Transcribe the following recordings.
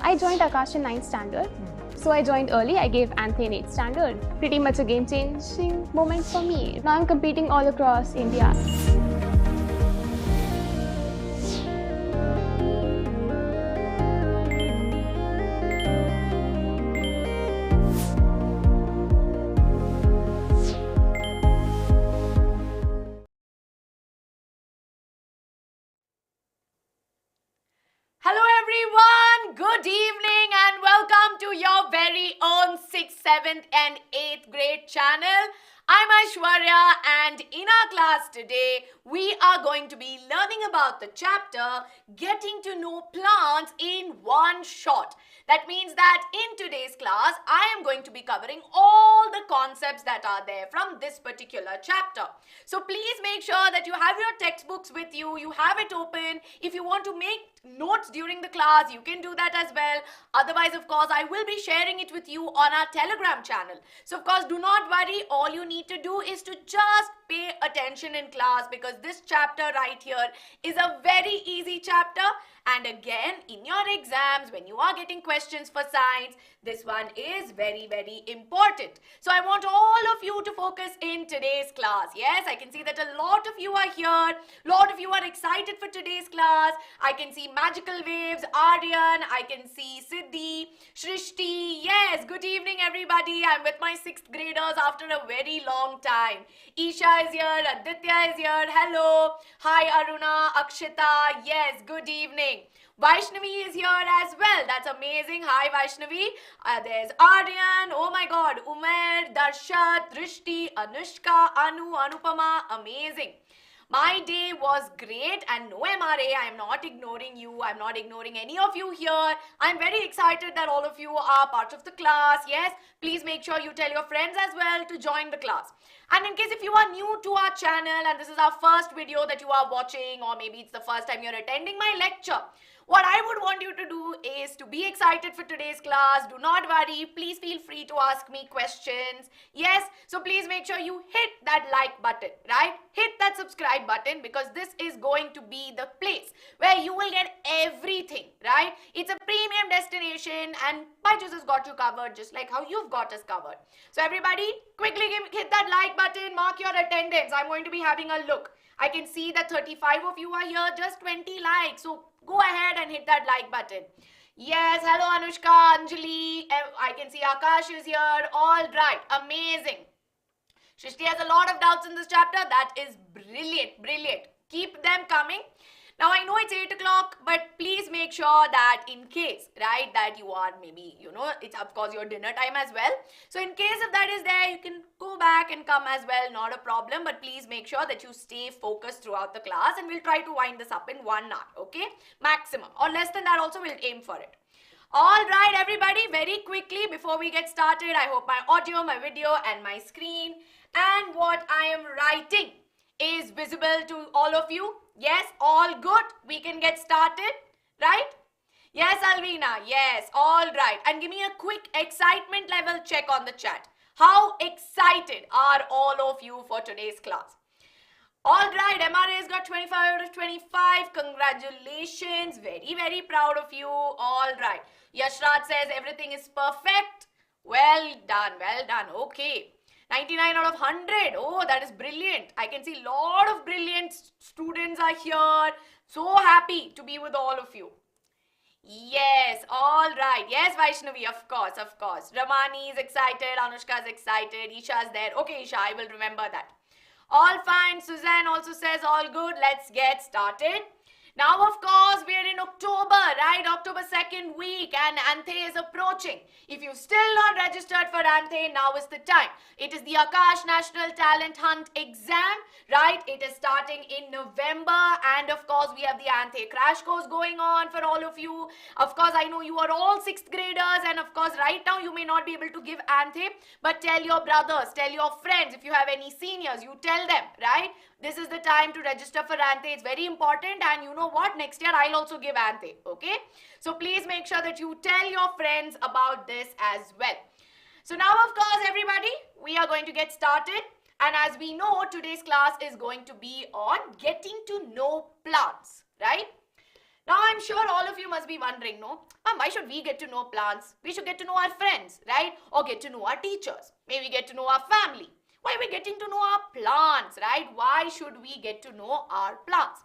I joined Akash in 9th standard. So I joined early. I gave ANTHE in 8th standard. Pretty much a game-changing moment for me. Now I'm competing all across India. Hello everyone, good evening and welcome to your very own 6th, 7th and 8th grade channel. I'm Aishwarya and in our class today, we are going to be learning about the chapter Getting to Know Plants in One Shot. That means that in today's class, I am going to be covering all the concepts that are there from this particular chapter. So please make sure that you have your textbooks with you, you have it open. If you want to make notes during the class, you can do that as well. Otherwise, of course, I will be sharing it with you on our Telegram channel. So, of course, do not worry. All you need to do is to just pay attention in class because this chapter right here is a very easy chapter. And again, in your exams, when you are getting questions for science, this one is very, very important. So I want all of you to focus in today's class. Yes, I can see that a lot of you are here. A lot of you are excited for today's class. I can see Magical Waves, Aryan. I can see Siddhi, Shrishti. Yes, good evening everybody. I'm with my 6th graders after a very long time. Isha is here, Aditya is here. Hello. Hi Aruna, Akshita. Yes, good evening. Vaishnavi is here as well. That's amazing. Hi Vaishnavi. There's Aryan. Oh my god. Umer, Darshat, Drishti, Anushka, Anu, Anupama. Amazing. My day was great and no MRA. I am not ignoring you. I'm not ignoring any of you here. I'm very excited that all of you are part of the class. Yes, please make sure you tell your friends as well to join the class. And in case if you are new to our channel and this is our first video that you are watching, or maybe it's the first time you're attending my lecture, what I would want you to do is to be excited for today's class. Do not worry. Please feel free to ask me questions. Yes, so please make sure you hit that like button, right? Hit that subscribe button because this is going to be the place where you will get everything, right? It's a premium destination and BYJU'S has got you covered just like how you've got us covered. So everybody, quickly hit that like button, mark your attendance. I'm going to be having a look. I can see that 35 of you are here, just 20 likes. So go ahead and hit that like button. Yes, hello Anushka, Anjali. I can see Akash is here. All right, amazing. Shrishti has a lot of doubts in this chapter. That is brilliant, brilliant. Keep them coming. Now, I know it's 8 o'clock, but please make sure that in case, right, that you are maybe, it's of course your dinner time as well. So, in case if that is there, you can go back and come as well, not a problem. But please make sure that you stay focused throughout the class and we'll try to wind this up in 1 hour, okay? Maximum or less than that also, we'll aim for it. All right, everybody, very quickly before we get started, I hope my audio, my video and my screen and what I am writing is visible to all of you. Yes, all good. We can get started, right? Yes, Alvina. Yes, all right. And give me a quick excitement level check on the chat. How excited are all of you for today's class? All right, MRA's got 25 out of 25. Congratulations. Very, very proud of you. All right. Yashraj says everything is perfect. Well done. Well done. Okay. 99 out of 100. Oh, that is brilliant. I can see a lot of brilliant students are here. So happy to be with all of you. Yes, all right. Yes, Vaishnavi, of course, of course. Ramani is excited. Anushka is excited. Isha is there. Okay, Isha, I will remember that. All fine. Suzanne also says all good. Let's get started. Now, of course, we are in October, right? October 2nd week and ANTHE is approaching. If you've still not registered for ANTHE, now is the time. It is the Akash National Talent Hunt exam, right? It is starting in November and of course, we have the ANTHE crash course going on for all of you. Of course, I know you are all 6th graders and of course, right now you may not be able to give ANTHE, but tell your brothers, tell your friends, if you have any seniors, you tell them, right? This is the time to register for ANTHE. It's very important and you know what? Next year I'll also give ANTHE, okay? So please make sure that you tell your friends about this as well. So now of course everybody, we are going to get started. And as we know, today's class is going to be on getting to know plants, right? Now, I'm sure all of you must be wondering, no? Ma'am, why should we get to know plants? We should get to know our friends, right? Or get to know our teachers. Maybe get to know our family. Why are we getting to know our plants, right? Why should we get to know our plants?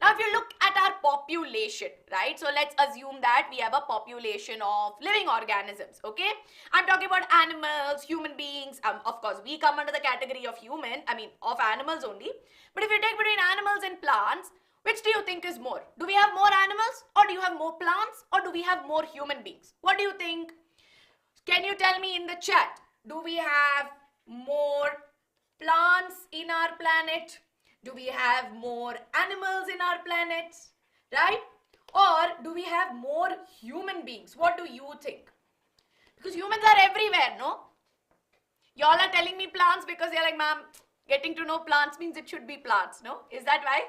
Now, if you look at our population, right? So, let's assume that we have a population of living organisms, okay? I'm talking about animals, human beings. Of course, we come under the category of of animals only. But if you take between animals and plants, which do you think is more? Do we have more animals, or do you have more plants, or do we have more human beings? What do you think? Can you tell me in the chat? Do we have more plants in our planet? Do we have more animals in our planet? Right? Or do we have more human beings? What do you think? Because humans are everywhere, no? Y'all are telling me plants because you're like, ma'am, getting to know plants means it should be plants, no? Is that why?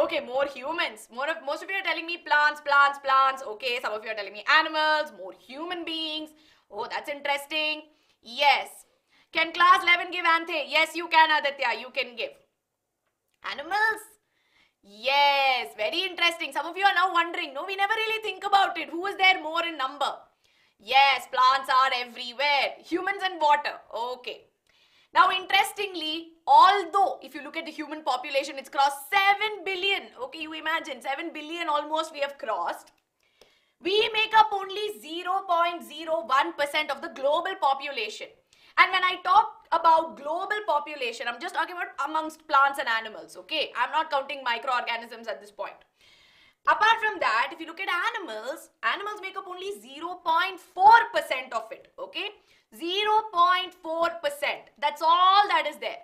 Okay, more humans. Most of you are telling me plants, plants, plants. Okay, some of you are telling me animals, more human beings. Oh, that's interesting. Yes. Can class 11 give Anthe? Yes, you can, Aditya. You can give. Animals? Yes, very interesting. Some of you are now wondering, no, we never really think about it. Who is there more in number? Yes, plants are everywhere. Humans and water. Okay. Now, interestingly, although if you look at the human population, it's crossed 7 billion. Okay, you imagine 7 billion almost we have crossed. We make up only 0.01% of the global population. And when I talk about global population, I'm just talking about amongst plants and animals, okay? I'm not counting microorganisms at this point. Apart from that, if you look at animals, animals make up only 0.4% of it, okay? 0.4%. That's all that is there.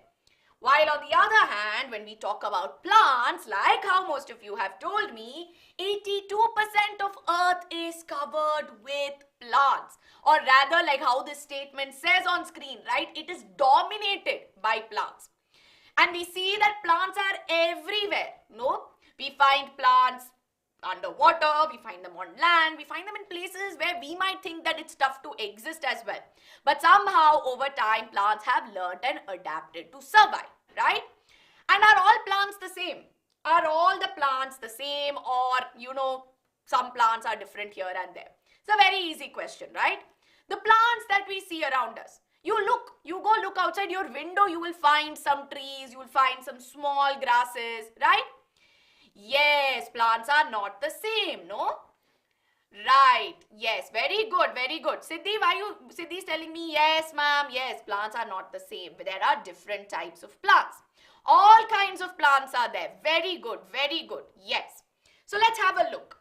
While on the other hand, when we talk about plants, like how most of you have told me, 82% of Earth is covered with plants. Or rather, like how this statement says on screen, right? It is dominated by plants. And we see that plants are everywhere, no? We find plants underwater, we find them on land, we find them in places where we might think that it's tough to exist as well. But somehow over time plants have learned and adapted to survive, right? And are all plants the same? Are all the plants the same, or some plants are different here and there? It's a very easy question, right? The plants that we see around us, you go look outside your window, you will find some trees, you will find some small grasses, right? Yes, plants are not the same, no? Right, yes, very good, very good. Siddhi is telling me, yes ma'am, yes, plants are not the same. But there are different types of plants. All kinds of plants are there. Very good, yes. So let's have a look.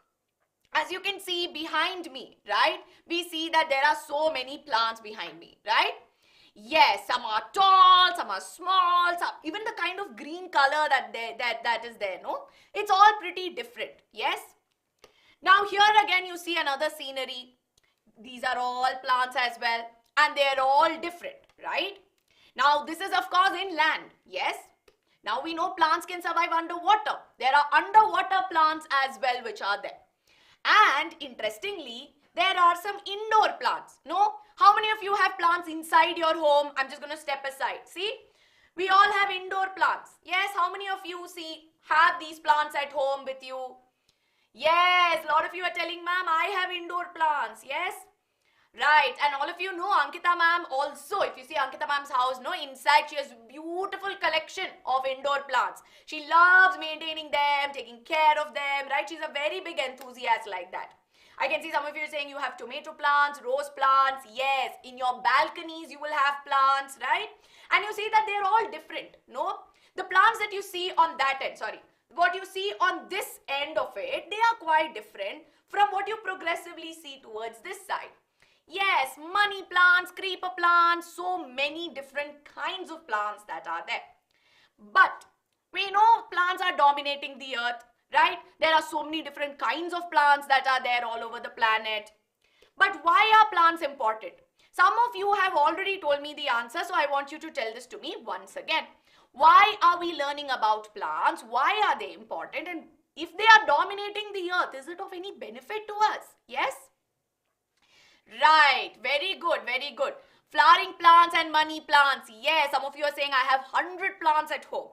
As you can see behind me, right? We see that there are so many plants behind me, right? Yes, some are tall, some are small, even the kind of green color that is there, no? It's all pretty different, yes? Now here again you see another scenery. These are all plants as well, and they're all different, right? Now this is of course in land, yes? Now we know plants can survive underwater. There are underwater plants as well which are there. And interestingly, there are some indoor plants, no? How many of you have plants inside your home? I'm just going to step aside. See, we all have indoor plants. Yes, how many of you have these plants at home with you? Yes, a lot of you are telling, ma'am, I have indoor plants. Yes, right. And all of you know Ankita ma'am also. If you see Ankita ma'am's house, no, inside she has beautiful collection of indoor plants. She loves maintaining them, taking care of them, right? She's a very big enthusiast like that. I can see some of you saying you have tomato plants, rose plants. Yes, in your balconies you will have plants, right? And you see that they're all different, no? The plants that you see on that end, what you see on this end of it, they are quite different from what you progressively see towards this side. Yes, money plants, creeper plants, so many different kinds of plants that are there. But we know plants are dominating the earth, right? There are so many different kinds of plants that are there all over the planet. But why are plants important? Some of you have already told me the answer, so I want you to tell this to me once again. Why are we learning about plants? Why are they important? And if they are dominating the earth, is it of any benefit to us? Yes? Right. Very good. Very good. Flowering plants and money plants. Yes, some of you are saying I have 100 plants at home.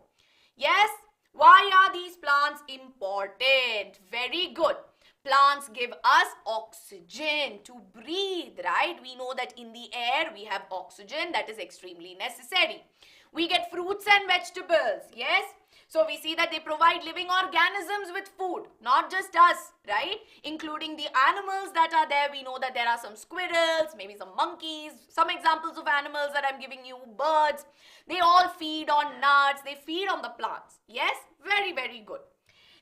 Yes? Why are these plants important? Very good. Plants give us oxygen to breathe, right? We know that in the air we have oxygen that is extremely necessary. We get fruits and vegetables, yes? So we see that they provide living organisms with food, not just us, right? Including the animals that are there. We know that there are some squirrels, maybe some monkeys, some examples of animals that I'm giving you, birds. They all feed on nuts, they feed on the plants. Yes, very, very good.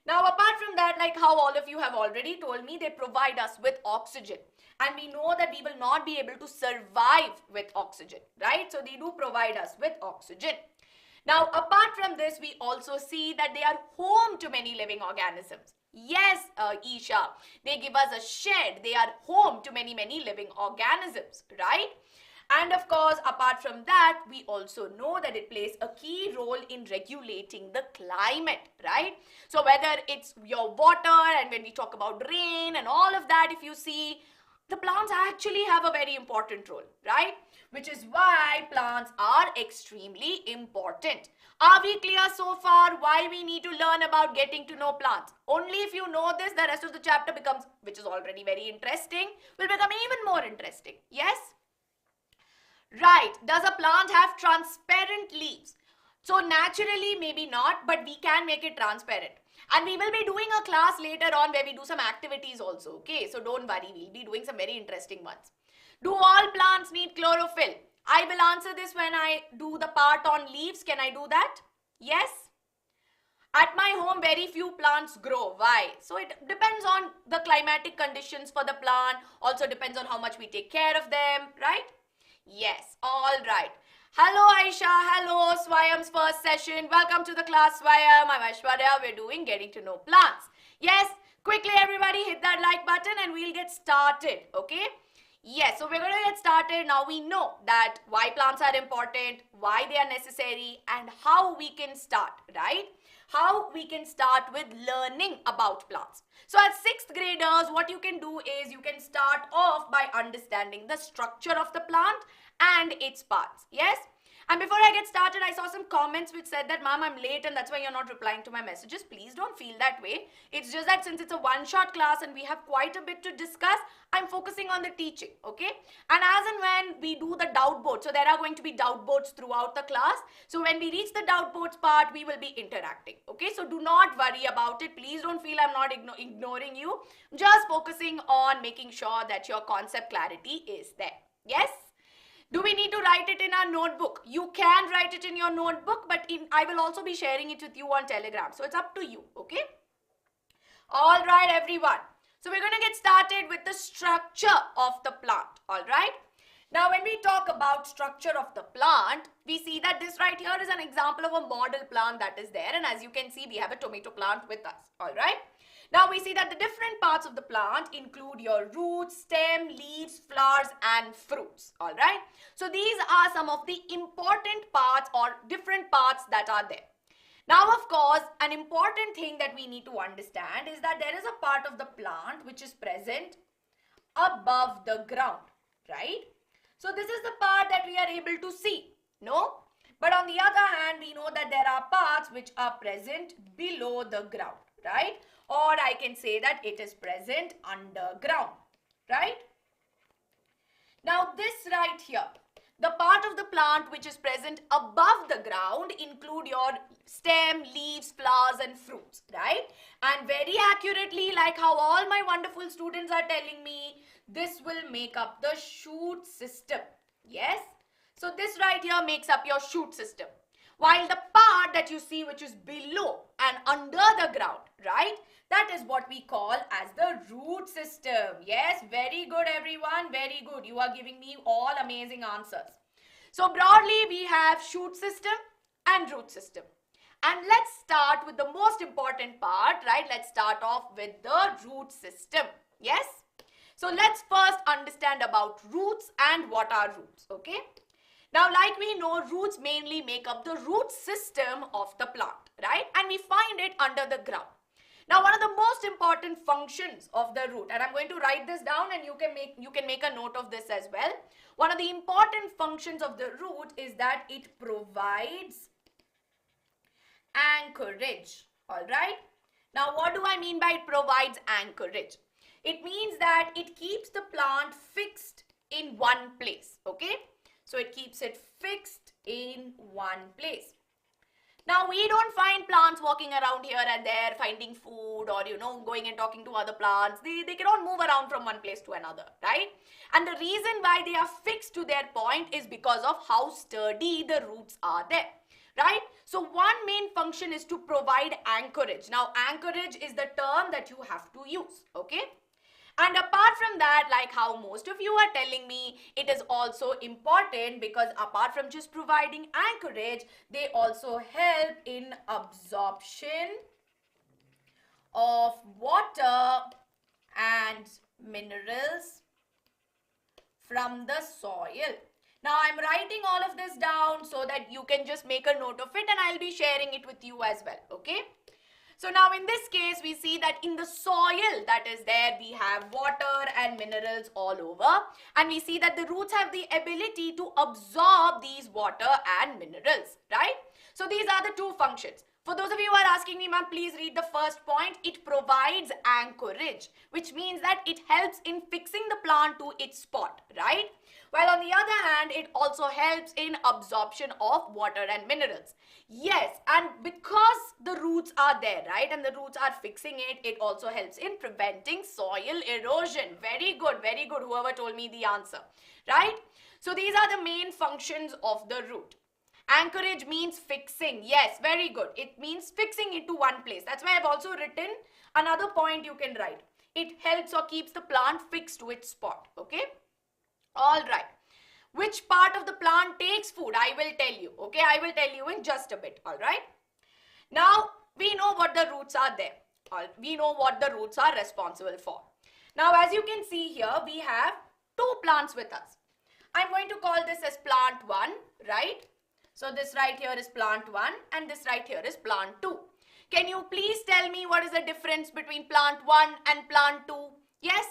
Now, apart from that, like how all of you have already told me, they provide us with oxygen. And we know that we will not be able to survive with oxygen, right? So, they do provide us with oxygen. Now, apart from this, we also see that they are home to many living organisms. Yes, Isha, they give us a shed. They are home to many, many living organisms, right? And of course, apart from that, we also know that it plays a key role in regulating the climate, right? So whether it's your water, and when we talk about rain and all of that, if you see, the plants actually have a very important role, right? Which is why plants are extremely important. Are we clear so far why we need to learn about getting to know plants? Only if you know this, the rest of the chapter becomes, which is already very interesting, will become even more interesting. Yes? Right. Does a plant have transparent leaves? So naturally, maybe not, but we can make it transparent. And we will be doing a class later on where we do some activities also. Okay, so don't worry, we'll be doing some very interesting ones. Do all plants need chlorophyll? I will answer this when I do the part on leaves. Can I do that? Yes? At my home, very few plants grow. Why? So it depends on the climatic conditions for the plant. Also depends on how much we take care of them, right? Yes, all right. Hello Aisha, hello Swayam's first session. Welcome to the class Swayam. I'm Aishwarya. We're doing getting to know plants. Yes, quickly everybody hit that like button and we'll get started, okay? Yes, so we're going to get started. Now we know that why plants are important, why they are necessary, and how we can start, right? How we can start with learning about plants. So as 6th graders, what you can do is you can start off by understanding the structure of the plant and its parts. Yes? And before I get started, I saw some comments which said that, Ma'am, I'm late and that's why you're not replying to my messages. Please don't feel that way. It's just that since it's a one-shot class and we have quite a bit to discuss, I'm focusing on the teaching, okay? And as and when we do the doubt board, so there are going to be doubt boards throughout the class. So when we reach the doubt boards part, we will be interacting, okay? So do not worry about it. Please don't feel I'm not ignoring you. Just focusing on making sure that your concept clarity is there. Yes? Do we need to write it in our notebook? You can write it in your notebook, but I will also be sharing it with you on Telegram. So it's up to you, okay? All right, everyone. So we're going to get started with the structure of the plant, all right? Now, when we talk about structure of the plant, we see that this right here is an example of a model plant that is there. And as you can see, we have a tomato plant with us, all right? Now, we see that the different parts of the plant include your roots, stem, leaves, flowers, and fruits, all right? So, these are some of the important parts or different parts that are there. Now, of course, an important thing that we need to understand is that there is a part of the plant which is present above the ground, right? So, this is the part that we are able to see, no? But on the other hand, we know that there are parts which are present below the ground, right? Or I can say that it is present underground, right? Now, this right here, the part of the plant which is present above the ground include your stem, leaves, flowers and fruits, right? And very accurately, like how all my wonderful students are telling me, this will make up the shoot system. Yes? So this right here makes up your shoot system. While the part that you see which is below and under the ground, right? That is what we call as the root system. Yes, very good everyone, very good. You are giving me all amazing answers. So broadly we have shoot system and root system. And let's start with the most important part, right? Let's start off with the root system. Yes? So let's first understand about roots and what are roots, okay? Now, like we know, roots mainly make up the root system of the plant, right? And we find it under the ground. Now, one of the most important functions of the root, and I'm going to write this down and you can make a note of this as well. One of the important functions of the root is that it provides anchorage. All right. Now, what do I mean by it provides anchorage? It means that it keeps the plant fixed in one place. Okay. So it keeps it fixed in one place. Now, we don't find plants walking around here and there finding food or, going and talking to other plants. They cannot move around from one place to another, right? And the reason why they are fixed to their point is because of how sturdy the roots are there, right? So, one main function is to provide anchorage. Now, anchorage is the term that you have to use, okay? And apart from that, like how most of you are telling me, it is also important because apart from just providing anchorage, they also help in absorption of water and minerals from the soil. Now, I'm writing all of this down so that you can just make a note of it and I'll be sharing it with you as well, okay? So now in this case, we see that in the soil that is there, we have water and minerals all over. And we see that the roots have the ability to absorb these water and minerals, right? So these are the two functions. For those of you who are asking me, ma'am, please read the first point. It provides anchorage, which means that it helps in fixing the plant to its spot, right? While on the other hand, it also helps in absorption of water and minerals. Yes, and because the roots are there, right, and the roots are fixing it, it also helps in preventing soil erosion. Very good, whoever told me the answer, right? So these are the main functions of the root. Anchorage means fixing. Yes, very good. It means fixing it to one place. That's why I've also written another point you can write. It helps or keeps the plant fixed to its spot, okay? All right. Which part of the plant takes food? I will tell you. Okay, I will tell you in just a bit. All right. Now, we know what the roots are there. We know what the roots are responsible for. Now, as you can see here, we have two plants with us. I'm going to call this as plant 1, right? So, this right here is plant 1 and this right here is plant 2. Can you please tell me what is the difference between plant 1 and plant 2? Yes?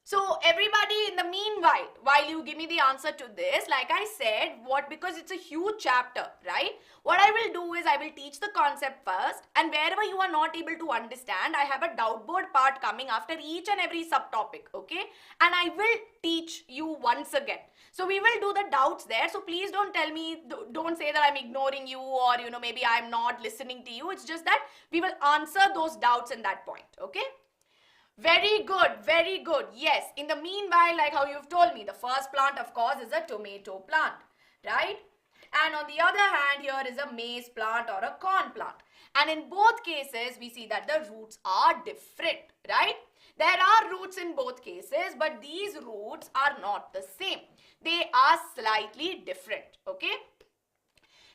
So everybody, in the meanwhile, while you give me the answer to this, like I said, because it's a huge chapter, right? What I will do is I will teach the concept first, and wherever you are not able to understand, I have a doubt board part coming after each and every subtopic, okay? And I will teach you once again. So we will do the doubts there. So please don't tell me, don't say that I'm ignoring you or, maybe I'm not listening to you. It's just that we will answer those doubts in that point, okay? Very good, very good. Yes, in the meanwhile, like how you've told me, the first plant, of course, is a tomato plant, right? And on the other hand, here is a maize plant or a corn plant. And in both cases, we see that the roots are different, right? There are roots in both cases, but these roots are not the same. They are slightly different, okay?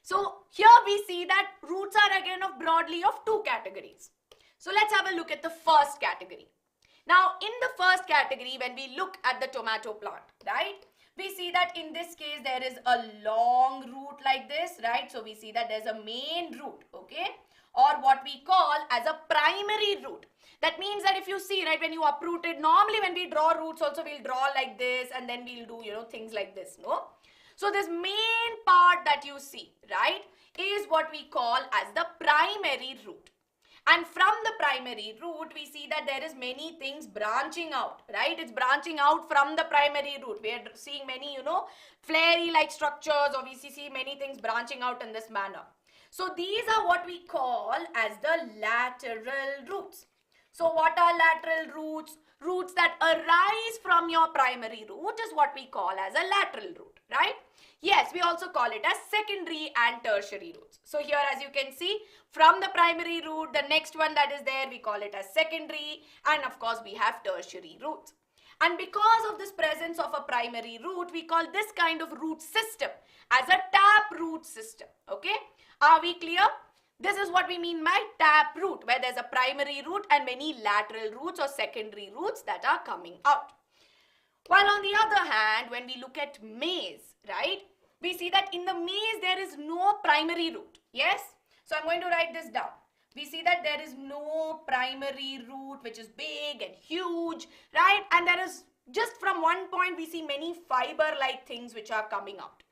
So here we see that roots are again broadly of two categories. So let's have a look at the first category. Now, in the first category, when we look at the tomato plant, right, we see that in this case, there is a long root like this, right? So, we see that there's a main root, okay, or what we call as a primary root. That means that if you see, right, when you uproot it, normally when we draw roots also, we'll draw like this and then we'll do, things like this, no? So, this main part that you see, right, is what we call as the primary root. And from the primary root, we see that there is many things branching out, right? It's branching out from the primary root. We are seeing many, flary-like structures, or we see many things branching out in this manner. So these are what we call as the lateral roots. So what are lateral roots? Roots that arise from your primary root is what we call as a lateral root, right? Yes, we also call it as secondary and tertiary roots. So here, as you can see, from the primary root, the next one that is there, we call it as secondary, and of course, we have tertiary roots. And because of this presence of a primary root, we call this kind of root system as a tap root system, okay? Are we clear? This is what we mean by tap root, where there's a primary root and many lateral roots or secondary roots that are coming out. While on the other hand, when we look at maize, right, we see that in the maize, there is no primary root. Yes? So I'm going to write this down. We see that there is no primary root, which is big and huge, right? And there is, just from one point, we see many fiber-like things which are coming out.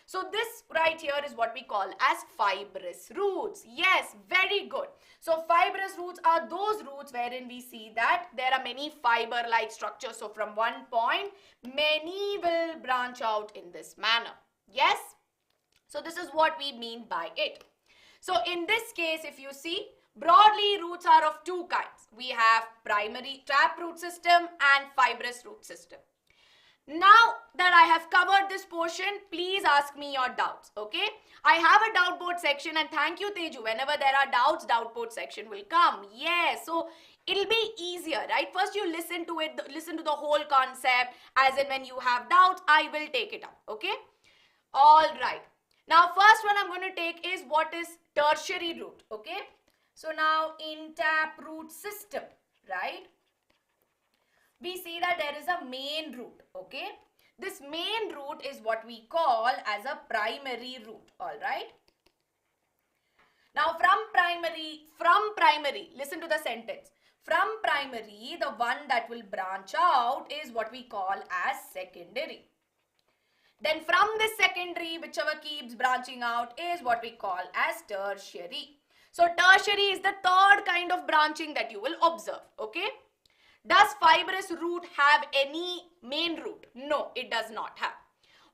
So this right here is what we call as fibrous roots. Yes, very good. So fibrous roots are those roots wherein we see that there are many fiber-like structures. So from one point, many will branch out in this manner. Yes? So this is what we mean by it. So in this case, if you see, broadly roots are of two kinds. We have primary taproot system and fibrous root system. Now that I have covered this portion, please ask me your doubts, okay? I have a doubt board section, and thank you, Teju. Whenever there are doubts, doubt board section will come. Yes, so it'll be easier, right? First you listen to it, listen to the whole concept, as in when you have doubts, I will take it up, okay? All right. Now first one I'm going to take is what is tertiary root, okay? So now in taproot system, right? We see that there is a main root, okay? This main root is what we call as a primary root, all right? Now from primary, listen to the sentence. From primary, the one that will branch out is what we call as secondary. Then from this secondary, whichever keeps branching out is what we call as tertiary. So tertiary is the third kind of branching that you will observe, okay? Does fibrous root have any main root? No, it does not have.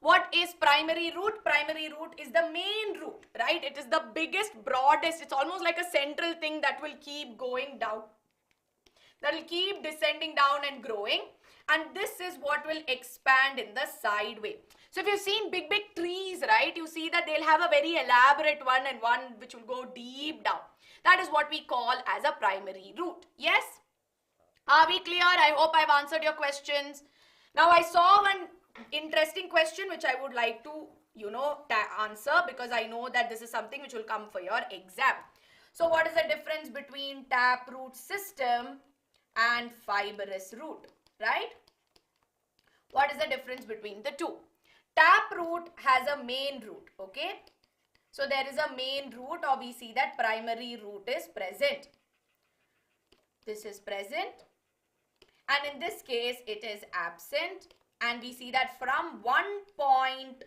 What is primary root? Primary root is the main root, right? It is the biggest, broadest. It's almost like a central thing that will keep going down. That will keep descending down and growing. And this is what will expand in the side way. So if you've seen big trees, right? You see that they'll have a very elaborate one and one which will go deep down. That is what we call as a primary root. Yes? Are we clear? I hope I've answered your questions. Now I saw one interesting question which I would like to, answer, because I know that this is something which will come for your exam. So what is the difference between taproot system and fibrous root, right? What is the difference between the two? Taproot has a main root, okay? So there is a main root, or we see that primary root is present. This is present. And in this case, it is absent. And we see that from one point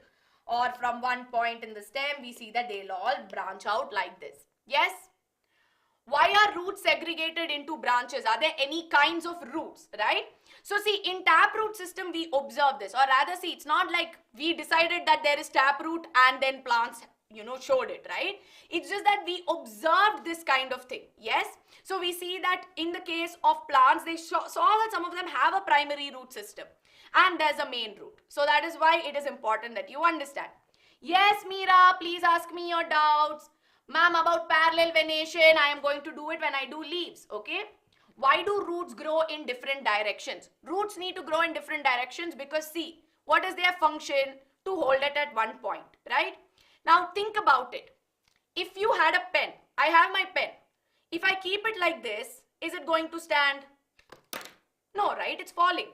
in the stem, we see that they'll all branch out like this. Yes? Why are roots segregated into branches? Are there any kinds of roots, right? So see, in taproot system, we observe this. Or rather, see, it's not like we decided that there is taproot and then plants showed it, right? It's just that we observed this kind of thing. Yes? So we see that in the case of plants, they saw that some of them have a primary root system and there's a main root. So that is why it is important that you understand. Yes, Meera, please ask me your doubts. Ma'am, about parallel venation, I am going to do it when I do leaves, okay? Why do roots grow in different directions? Roots need to grow in different directions because see, what is their function? To hold it at one point, right? Now think about it. If you had a pen, I have my pen. If I keep it like this, is it going to stand? No, right? It's falling.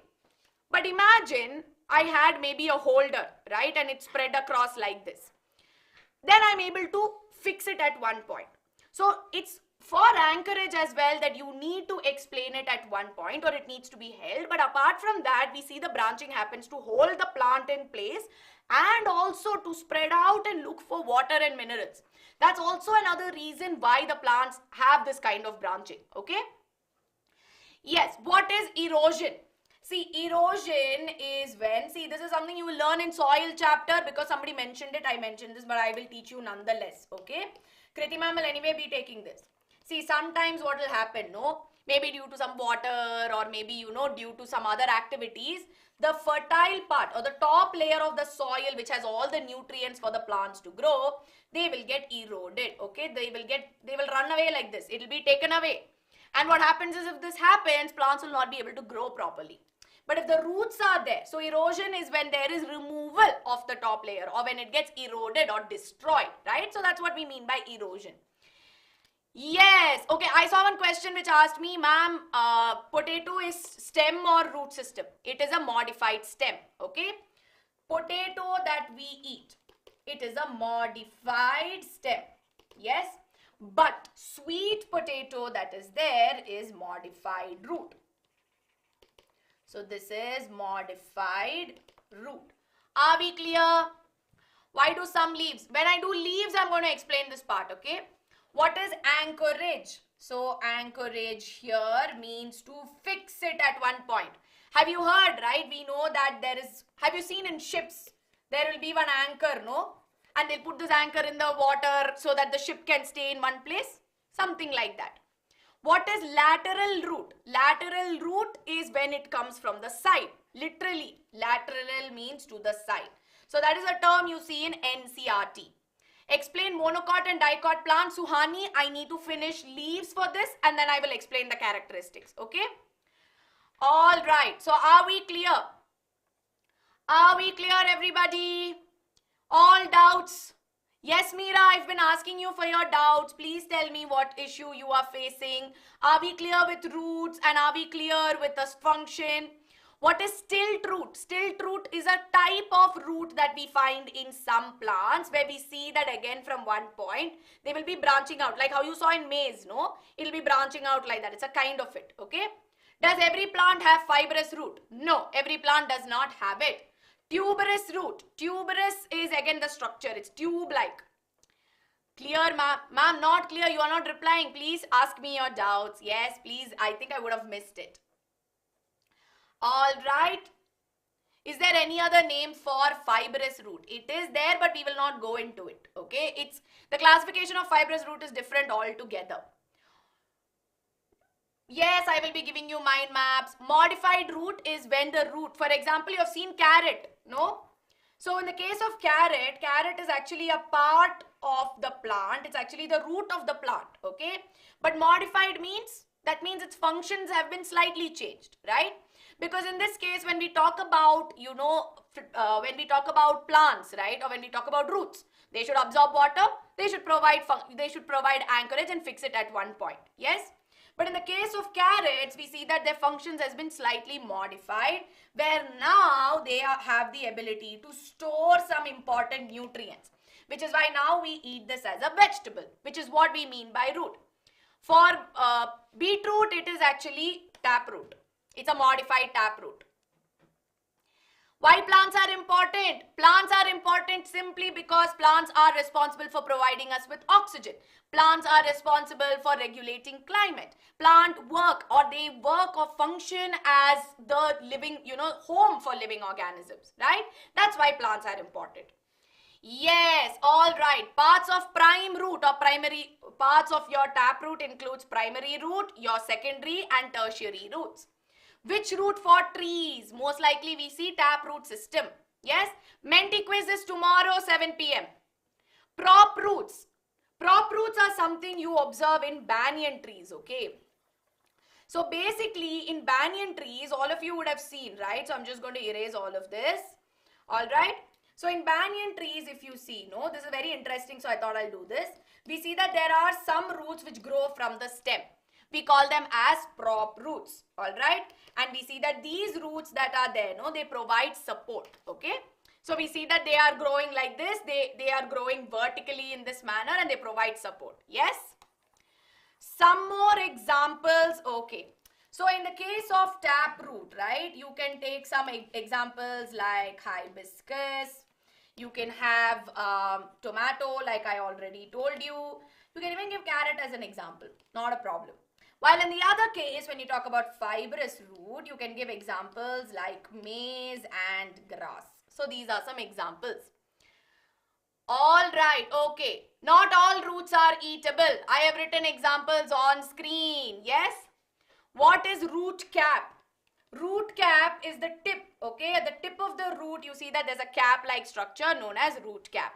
But imagine I had maybe a holder, right? And it's spread across like this. Then I'm able to fix it at one point. So it's for anchorage as well that you need to explain it at one point, or it needs to be held. But apart from that, we see the branching happens to hold the plant in place and also to spread out and look for water and minerals. That's also another reason why the plants have this kind of branching, okay? Yes, what is erosion? See, erosion is when, see, this is something you will learn in soil chapter because somebody mentioned it, I mentioned this, but I will teach you nonetheless, okay? Kriti ma'am will anyway be taking this. See, sometimes what will happen, no? Maybe due to some water or maybe, due to some other activities, the fertile part or the top layer of the soil which has all the nutrients for the plants to grow, they will get eroded, okay? They will run away like this. It will be taken away. And what happens is if this happens, plants will not be able to grow properly. But if the roots are there, so erosion is when there is removal of the top layer or when it gets eroded or destroyed, right? So that's what we mean by erosion. Yes, okay, I saw one question which asked me, ma'am, potato is stem or root system? It is a modified stem, okay? Potato that we eat, it is a modified stem, yes? But sweet potato that is there is modified root. So this is modified root. Are we clear? Why do some leaves? When I do leaves, I'm going to explain this part, okay? What is anchorage? So anchorage here means to fix it at one point. Have you heard, right? We know that there is, have you seen in ships, there will be one anchor, no? And they'll put this anchor in the water so that the ship can stay in one place. Something like that. What is lateral root? Lateral root is when it comes from the side. Literally, lateral means to the side. So that is a term you see in NCRT. Explain monocot and dicot plants. Suhani, I need to finish leaves for this and then I will explain the characteristics. Okay? Alright. So are we clear? Are we clear, everybody? All doubts? Yes, Meera, I've been asking you for your doubts. Please tell me what issue you are facing. Are we clear with roots and are we clear with the function? What is stilt root? Stilt root is a type of root that we find in some plants where we see that again from one point, they will be branching out. Like how you saw in maize, no? It will be branching out like that. It's a kind of it, okay? Does every plant have fibrous root? No, every plant does not have it. Tuberous root. Tuberous is again the structure. It's tube-like. Clear, ma'am? Ma'am, not clear. You are not replying. Please ask me your doubts. Yes, please. I think I would have missed it. All right. Is there any other name for fibrous root? It is there, but we will not go into it. Okay. It's the classification of fibrous root is different altogether. Yes, I will be giving you mind maps. Modified root is when the root, for example, you have seen carrot, no? So in the case of carrot, carrot is actually a part of the plant. It's actually the root of the plant, okay? But modified means, that means its functions have been slightly changed, right? Because in this case, when we talk about, you know, when we talk about plants, right? Or when we talk about roots, they should absorb water, they should provide anchorage and fix it at one point, yes? But in the case of carrots, we see that their functions has been slightly modified, where now they have the ability to store some important nutrients, which is why now we eat this as a vegetable, which is what we mean by root. For beetroot, it is actually taproot. It's a modified taproot. Why plants are important? Plants are important simply because plants are responsible for providing us with oxygen. Plants are responsible for regulating climate. Plant work or they work or function as the living, you know, home for living organisms, right? That's why plants are important. Yes, all right. Parts of prime root or primary parts of your taproot includes primary root, your secondary and tertiary roots. Which root for trees? Most likely we see taproot system. Yes. Menti quiz is tomorrow 7 p.m. Prop roots. Prop roots are something you observe in banyan trees. Okay. So basically in banyan trees, all of you would have seen, right? So I'm just going to erase all of this. All right. So in banyan trees, if you see, no, this is very interesting. So I thought I'll do this. We see that there are some roots which grow from the stem. We call them as prop roots, all right? And we see that these roots that are there, no, they provide support, okay? So we see that they are growing like this. They are growing vertically in this manner and they provide support, yes? Some more examples, okay. So in the case of taproot, right, you can take some examples like hibiscus. You can have tomato, like I already told you. You can even give carrot as an example, not a problem. While in the other case, when you talk about fibrous root, you can give examples like maize and grass. So these are some examples. All right, okay. Not all roots are eatable. I have written examples on screen. Yes? What is root cap? Root cap is the tip, okay? At the tip of the root, you see that there's a cap-like structure known as root cap.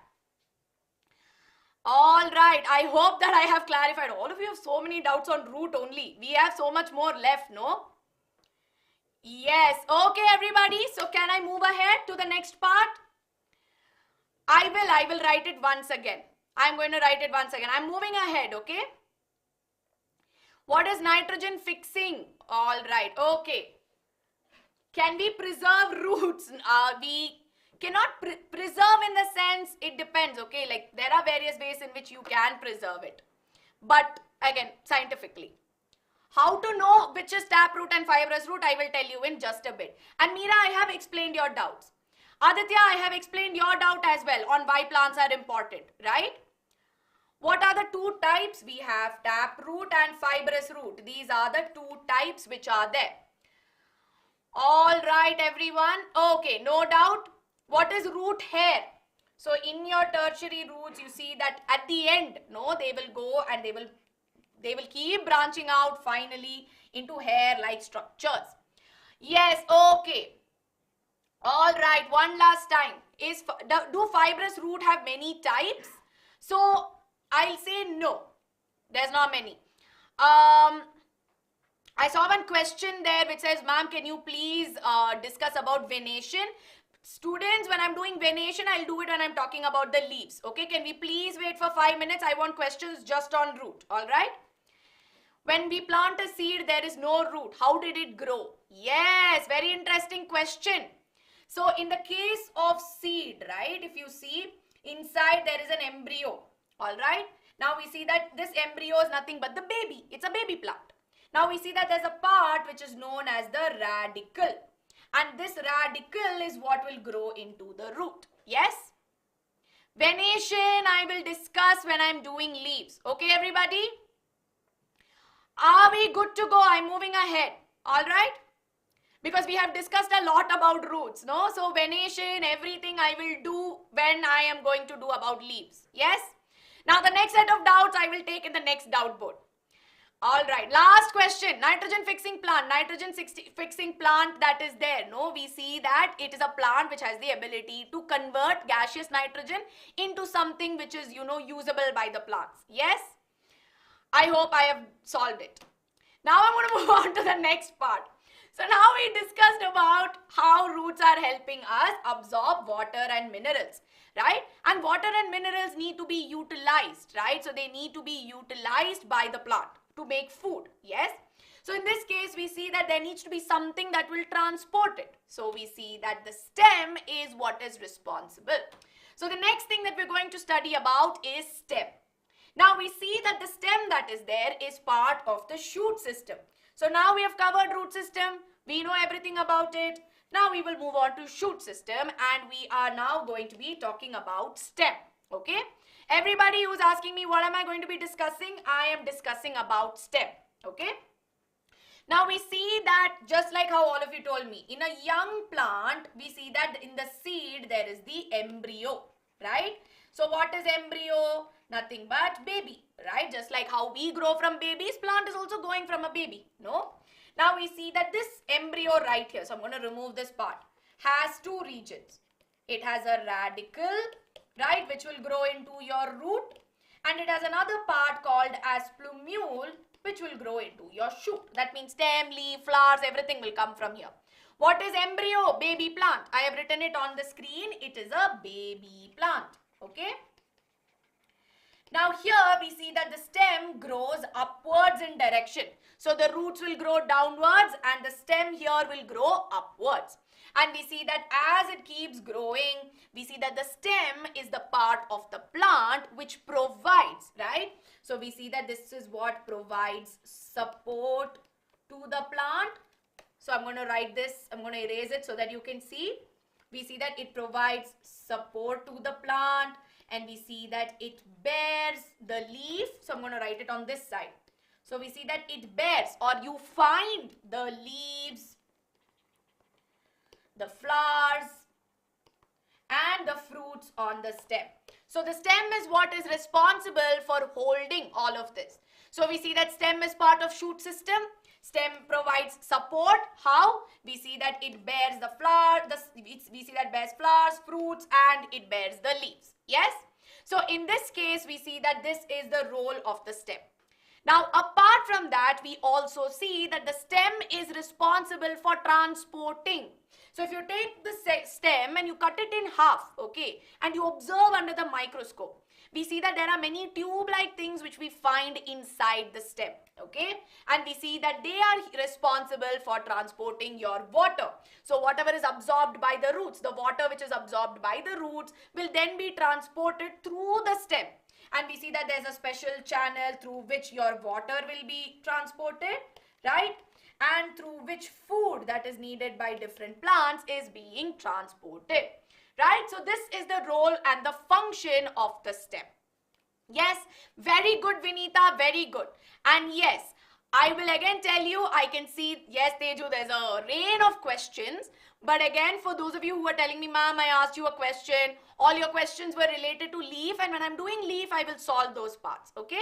All right, I hope that I have clarified. All of you have so many doubts on root only. We have so much more left, no? Yes, okay everybody. So can I move ahead to the next part? I will write it once again. I'm going to write it once again. I'm moving ahead, okay? What is nitrogen fixing? All right, okay. Can we preserve roots? We cannot preserve in the sense, it depends, okay? Like there are various ways in which you can preserve it. But again, scientifically. How to know which is taproot and fibrous root, I will tell you in just a bit. And Meera, I have explained your doubts. Aditya, I have explained your doubt as well on why plants are important, right? What are the two types? We have taproot and fibrous root. These are the two types which are there. All right, everyone. Okay, no doubt. What is root hair? So in your tertiary roots, you see that at the end, no, they will go and they will keep branching out finally into hair-like structures. Yes, okay. All right, one last time. Do fibrous root have many types? So I'll say no. There's not many. I saw one question there which says, ma'am, can you please discuss about venation? Students, when I'm doing venation, I'll do it when I'm talking about the leaves. Okay, can we please wait for 5 minutes? I want questions just on root. All right. When we plant a seed, there is no root. How did it grow? Yes, very interesting question. So in the case of seed, right, if you see, inside there is an embryo. All right. Now we see that this embryo is nothing but the baby. It's a baby plant. Now we see that there's a part which is known as the radicle. And this radicle is what will grow into the root. Yes? Venation I will discuss when I'm doing leaves. Okay, everybody? Are we good to go? I'm moving ahead. All right? Because we have discussed a lot about roots, no? So venation, everything I will do when I am going to do about leaves. Yes? Now the next set of doubts I will take in the next doubt board. All right, last question. Nitrogen fixing plant. Nitrogen fixing plant that is there. No, we see that it is a plant which has the ability to convert gaseous nitrogen into something which is, usable by the plants. Yes? I hope I have solved it. Now I'm going to move on to the next part. So now we discussed about how roots are helping us absorb water and minerals, right? And water and minerals need to be utilized, right? So they need to be utilized by the plant to make food, yes? So in this case, we see that there needs to be something that will transport it. So we see that the stem is what is responsible. So the next thing that we're going to study about is stem. Now we see that the stem that is there is part of the shoot system. So now we have covered root system. We know everything about it. Now we will move on to shoot system and we are now going to be talking about stem. Okay. Everybody who's asking me what am I going to be discussing, I am discussing about stem. Okay. Now we see that just like how all of you told me, in a young plant, we see that in the seed there is the embryo, right? So what is embryo? Nothing but baby, right? Just like how we grow from babies, plant is also going from a baby, no? Now we see that this embryo right here, so I'm going to remove this part, has two regions. It has a radicle, right, which will grow into your root, and it has another part called as plumule, which will grow into your shoot. That means stem, leaf, flowers, everything will come from here. What is embryo? Baby plant. I have written it on the screen. It is a baby plant. Okay. Now here we see that the stem grows upwards in direction. So the roots will grow downwards and the stem here will grow upwards. And we see that as it keeps growing, we see that the stem is the part of the plant which provides, right? So we see that this is what provides support to the plant. So I'm going to write this, I'm going to erase it so that you can see. We see that it provides support to the plant and we see that it bears the leaf. So I'm going to write it on this side. So we see that it bears, or you find the leaves, the flowers and the fruits on the stem. So the stem is what is responsible for holding all of this. So we see that stem is part of shoot system. Stem provides support. How? We see that it bears the flower, we see that bears flowers, fruits and it bears the leaves. Yes? So in this case, we see that this is the role of the stem. Now, apart from that, we also see that the stem is responsible for transporting. So if you take the stem and you cut it in half, okay, and you observe under the microscope, we see that there are many tube-like things which we find inside the stem, okay, and we see that they are responsible for transporting your water. So whatever is absorbed by the roots, the water which is absorbed by the roots will then be transported through the stem. And we see that there's a special channel through which your water will be transported, right? And through which food that is needed by different plants is being transported. right? So this is the role and the function of the stem. Yes, very good, Vinita, very good. And yes, I will again tell you, I can see, yes, Teju, there's a rain of questions. But again, for those of you who are telling me, ma'am, I asked you a question, all your questions were related to leaf, and when I'm doing leaf, I will solve those parts, okay?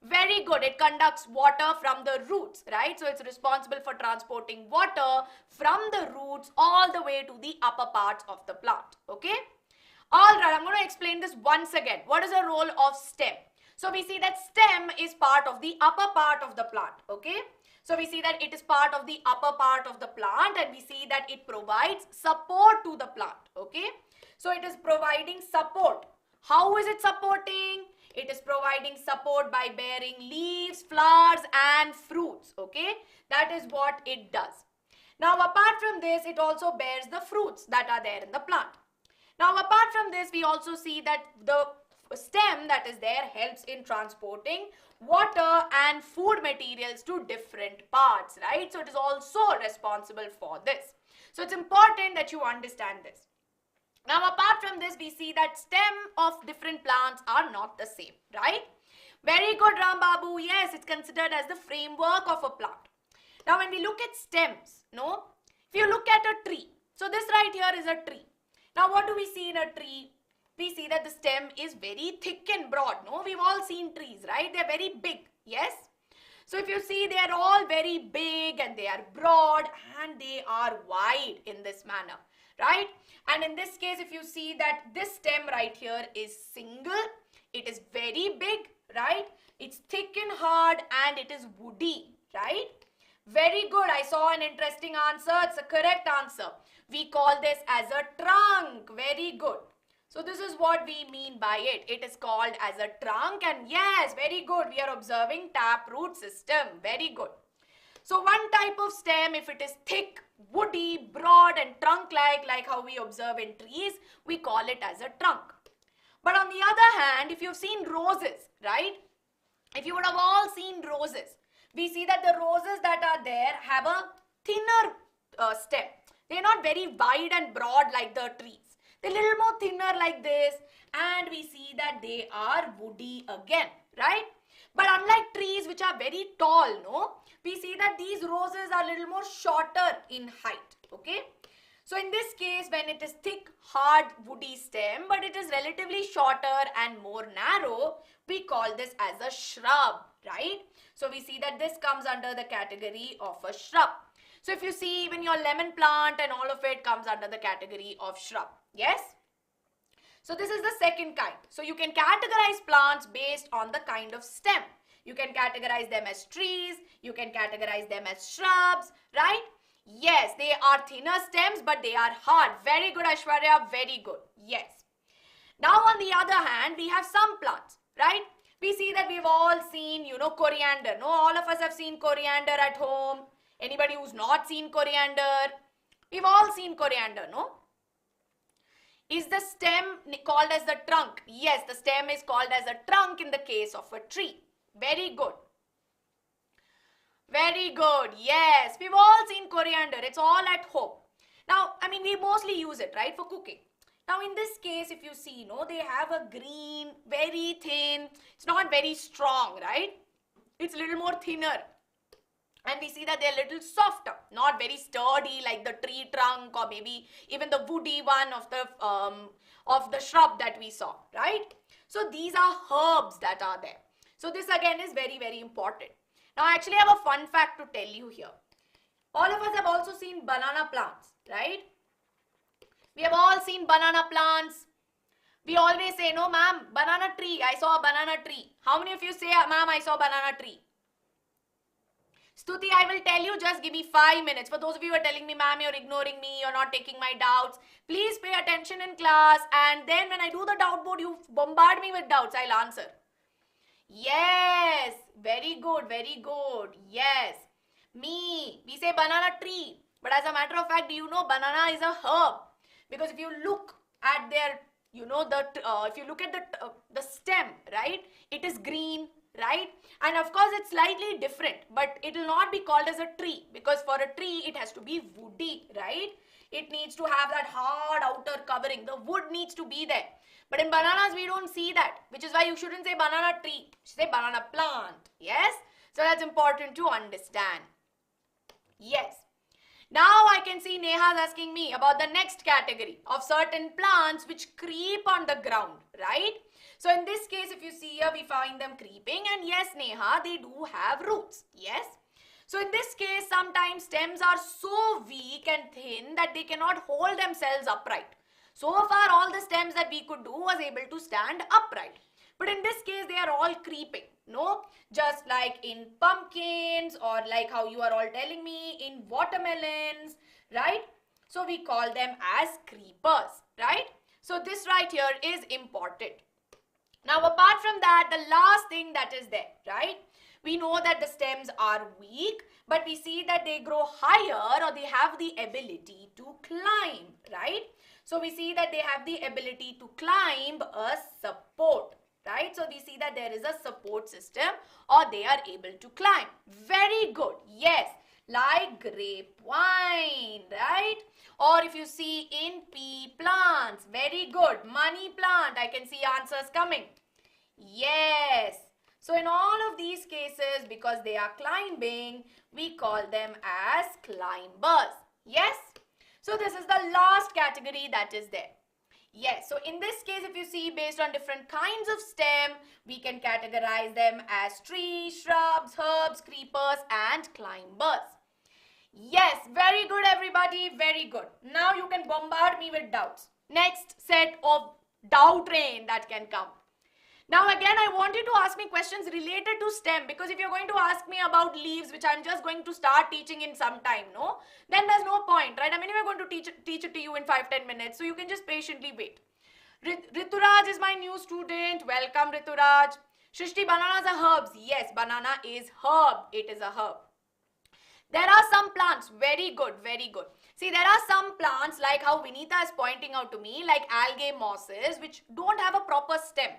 Very good. It conducts water from the roots, right? So it's responsible for transporting water from the roots all the way to the upper parts of the plant, okay? All right, I'm going to explain this once again. What is the role of stem? So we see that stem is part of the upper part of the plant, okay? So we see that it is part of the upper part of the plant, and we see that it provides support to the plant, okay? So it is providing support. How is it supporting? It is providing support by bearing leaves, flowers and fruits, okay? That is what it does. Now apart from this, it also bears the fruits that are there in the plant. Now apart from this, we also see that the stem that is there helps in transporting water and food materials to different parts, right? So it is also responsible for this. So it's important that you understand this. Now apart from this, we see that stem of different plants are not the same, right? Very good, Ram Babu. Yes, it's considered as the framework of a plant. Now when we look at stems, no? If you look at a tree, so this right here is a tree. Now what do we see in a tree? We see that the stem is very thick and broad, no? We've all seen trees, right? They're very big, yes? So if you see, they are all very big and they are broad and they are wide in this manner, right? And in this case, if you see that this stem right here is single, it is very big, right? It's thick and hard and it is woody, right? Very good. I saw an interesting answer. It's a correct answer. We call this as a trunk. Very good. So this is what we mean by it. It is called as a trunk, and yes, very good. We are observing taproot system. Very good. So one type of stem, if it is thick, woody, broad and trunk-like, like how we observe in trees, we call it as a trunk. But on the other hand, if you've seen roses, right? If you would have all seen roses, we see that the roses that are there have a thinner stem. They're not very wide and broad like the trees. They're a little more thinner like this, and we see that they are woody again, right? But unlike trees which are very tall, no, we see that these roses are a little more shorter in height, okay? So in this case, when it is thick, hard, woody stem, but it is relatively shorter and more narrow, we call this as a shrub, right? So we see that this comes under the category of a shrub. So if you see, even your lemon plant and all of it comes under the category of shrub. Yes? So this is the second kind. So you can categorize plants based on the kind of stem. You can categorize them as trees. You can categorize them as shrubs, right? Yes, they are thinner stems, but they are hard. Very good, Aishwarya. Very good. Yes. Now on the other hand, we have some plants, right? We see that we've all seen, coriander. No, all of us have seen coriander at home. Anybody who's not seen coriander? We've all seen coriander, no? Is the stem called as the trunk? Yes, the stem is called as a trunk in the case of a tree. Very good. Very good. Yes, we've all seen coriander. It's all at home. Now, we mostly use it, right, for cooking. Now, in this case, if you see, they have a green, very thin. It's not very strong, right? It's a little more thinner. And we see that they're a little softer, not very sturdy like the tree trunk or maybe even the woody one of the shrub that we saw, right? So these are herbs that are there. So this again is very, very important. Now I actually have a fun fact to tell you here. All of us have also seen banana plants, right? We have all seen banana plants. We always say, no ma'am, banana tree, I saw a banana tree. How many of you say, ma'am, I saw a banana tree? Stuti, I will tell you, just give me 5 minutes. For those of you who are telling me, ma'am, you're ignoring me, you're not taking my doubts, please pay attention in class, and then when I do the doubt board, you bombard me with doubts, I'll answer. Yes, very good, very good. Yes, we say banana tree, but as a matter of fact, do you know banana is a herb? Because if you look at their, if you look at the stem, right, it is green, right? And of course, it's slightly different, but it will not be called as a tree because for a tree, it has to be woody, right? It needs to have that hard outer covering. The wood needs to be there. But in bananas, we don't see that, which is why you shouldn't say banana tree. You should say banana plant. Yes? So that's important to understand. Yes. Now I can see Neha's asking me about the next category of certain plants which creep on the ground, right? So in this case, if you see here, we find them creeping, and yes, Neha, they do have roots. Yes. So in this case, sometimes stems are so weak and thin that they cannot hold themselves upright. So far, all the stems that we could do was able to stand upright. But in this case, they are all creeping, no? Just like in pumpkins, or like how you are all telling me in watermelons, right? So we call them as creepers, right? So this right here is important. Now, apart from that, the last thing that is there, right? We know that the stems are weak, but we see that they grow higher, or they have the ability to climb, right? So we see that they have the ability to climb a support, right? So we see that there is a support system, or they are able to climb. Very good. Yes, like grape wine, right? Or if you see in pea plants, very good. Money plant, I can see answers coming. Yes. So in all of these cases, because they are climbing, we call them as climbers. Yes. So this is the last category that is there. Yes, so in this case, if you see, based on different kinds of stem, we can categorize them as trees, shrubs, herbs, creepers, and climbers. Yes, very good everybody, very good. Now you can bombard me with doubts. Next set of doubt rain that can come. Now again, I want you to ask me questions related to STEM, because if you're going to ask me about leaves, which I'm just going to start teaching in some time, no? Then there's no point, right? I'm anyway going to teach it to you in 5-10 minutes, so you can just patiently wait. Rituraj is my new student. Welcome, Rituraj. Shrishti, bananas are herbs. Yes, banana is herb. It is a herb. There are some plants, very good, very good. See, there are some plants, like how Vinita is pointing out to me, like algae mosses, which don't have a proper stem.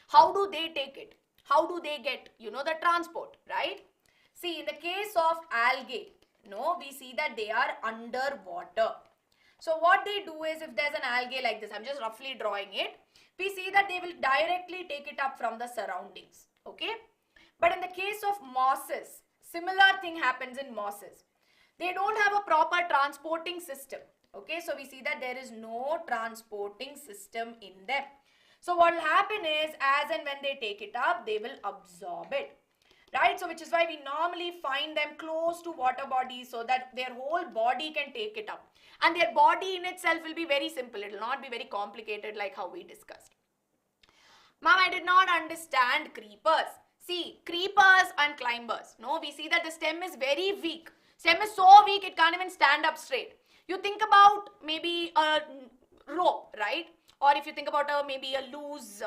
How do they take it? How do they get, the transport, right? See, in the case of algae, we see that they are underwater. So what they do is, if there's an algae like this, I'm just roughly drawing it, we see that they will directly take it up from the surroundings, okay? But in the case of mosses, similar thing happens in mosses. They don't have a proper transporting system, okay? So we see that there is no transporting system in them. So what will happen is, as and when they take it up, they will absorb it, right? So which is why we normally find them close to water bodies, so that their whole body can take it up. And their body in itself will be very simple. It will not be very complicated like how we discussed. Ma'am, I did not understand creepers. See, creepers and climbers. No, we see that the stem is very weak. Stem is so weak, it can't even stand up straight. You think about maybe a rope, right? Or if you think about maybe a loose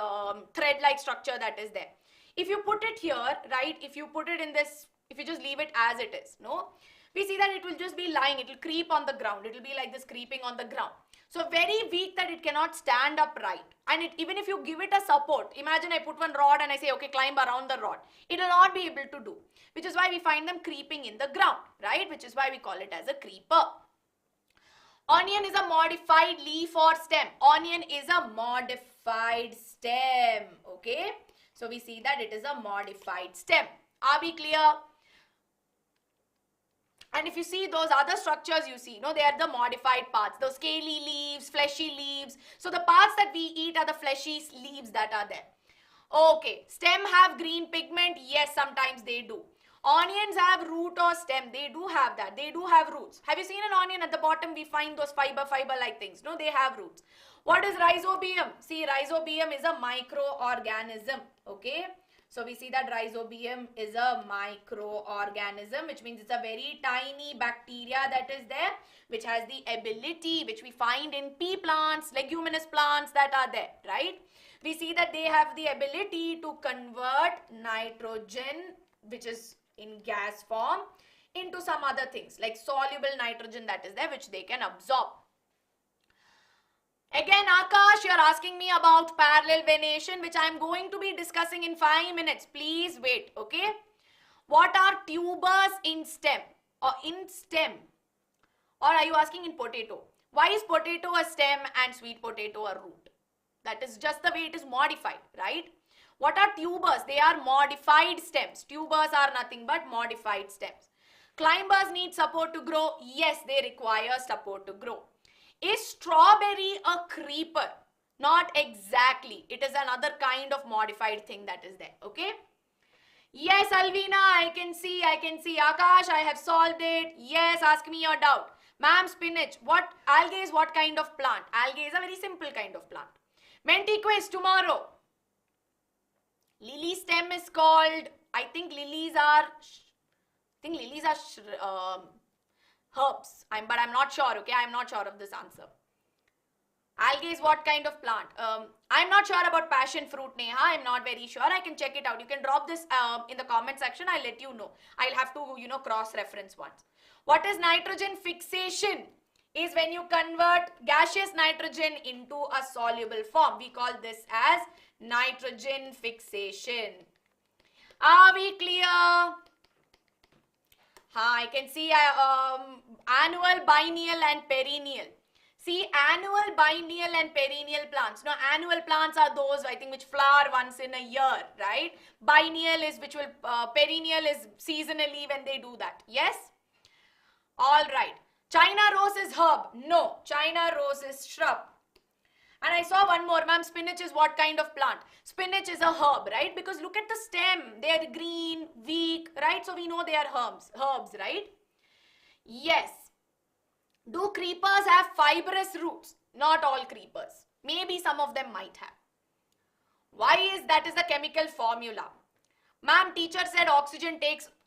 thread-like structure that is there. If you put it here, right, if you put it in this, if you just leave it as it is, we see that it will just be lying. It will creep on the ground. It will be like this, creeping on the ground. So very weak that it cannot stand upright. And even if you give it a support, imagine I put one rod and I say, okay, climb around the rod. It will not be able to do. Which is why we find them creeping in the ground, right? Which is why we call it as a creeper. Onion is a modified leaf or stem. Onion is a modified stem, okay? So we see that it is a modified stem. Are we clear? And if you see those other structures, you see, they are the modified parts. Those scaly leaves, fleshy leaves. So the parts that we eat are the fleshy leaves that are there. Okay, stem have green pigment. Yes, sometimes they do. Onions have root or stem. They do have that. They do have roots. Have you seen an onion? At the bottom, we find those fiber-like things. No, they have roots. What is rhizobium? See, rhizobium is a microorganism. Okay. So we see that rhizobium is a microorganism, which means it's a very tiny bacteria that is there, which has the ability, which we find in pea plants, leguminous plants that are there, right? We see that they have the ability to convert nitrogen, which is in gas form, into some other things like soluble nitrogen that is there, which they can absorb. Again, Akash, you are asking me about parallel venation, which I am going to be discussing in 5 minutes. Please wait, okay? What are tubers in stem? Or in stem? Or are you asking in potato? Why is potato a stem and sweet potato a root? That is just the way it is modified, right? What are tubers? They are modified stems. Tubers are nothing but modified stems. Climbers need support to grow. Yes, they require support to grow. Is strawberry a creeper? Not exactly. It is another kind of modified thing that is there. Okay? Yes, Alvina, I can see. Akash, I have solved it. Yes, ask me your doubt. Ma'am, spinach. What? Algae is what kind of plant? Algae is a very simple kind of plant. Menti quiz tomorrow. Lily stem is called, I think lilies are herbs. But I'm not sure, okay? I'm not sure of this answer. Algae is what kind of plant? I'm not sure about passion fruit, Neha. I'm not very sure. I can check it out. You can drop this in the comment section. I'll let you know. I'll have to, cross-reference once. What is nitrogen fixation? Is when you convert gaseous nitrogen into a soluble form. We call this as nitrogen fixation. Are we clear? I can see annual, biennial and perennial. See, annual, biennial and perennial plants. Now, annual plants are those, I think, which flower once in a year, right? Biennial is perennial is seasonally when they do that. Yes? All right. China rose is herb. No, China rose is shrub. And I saw one more, ma'am, spinach is what kind of plant? Spinach is a herb, right? Because look at the stem. They are green, weak, right? So we know they are herbs, right? Yes. Do creepers have fibrous roots? Not all creepers. Maybe some of them might have. Why is that is the chemical formula? Ma'am, teacher said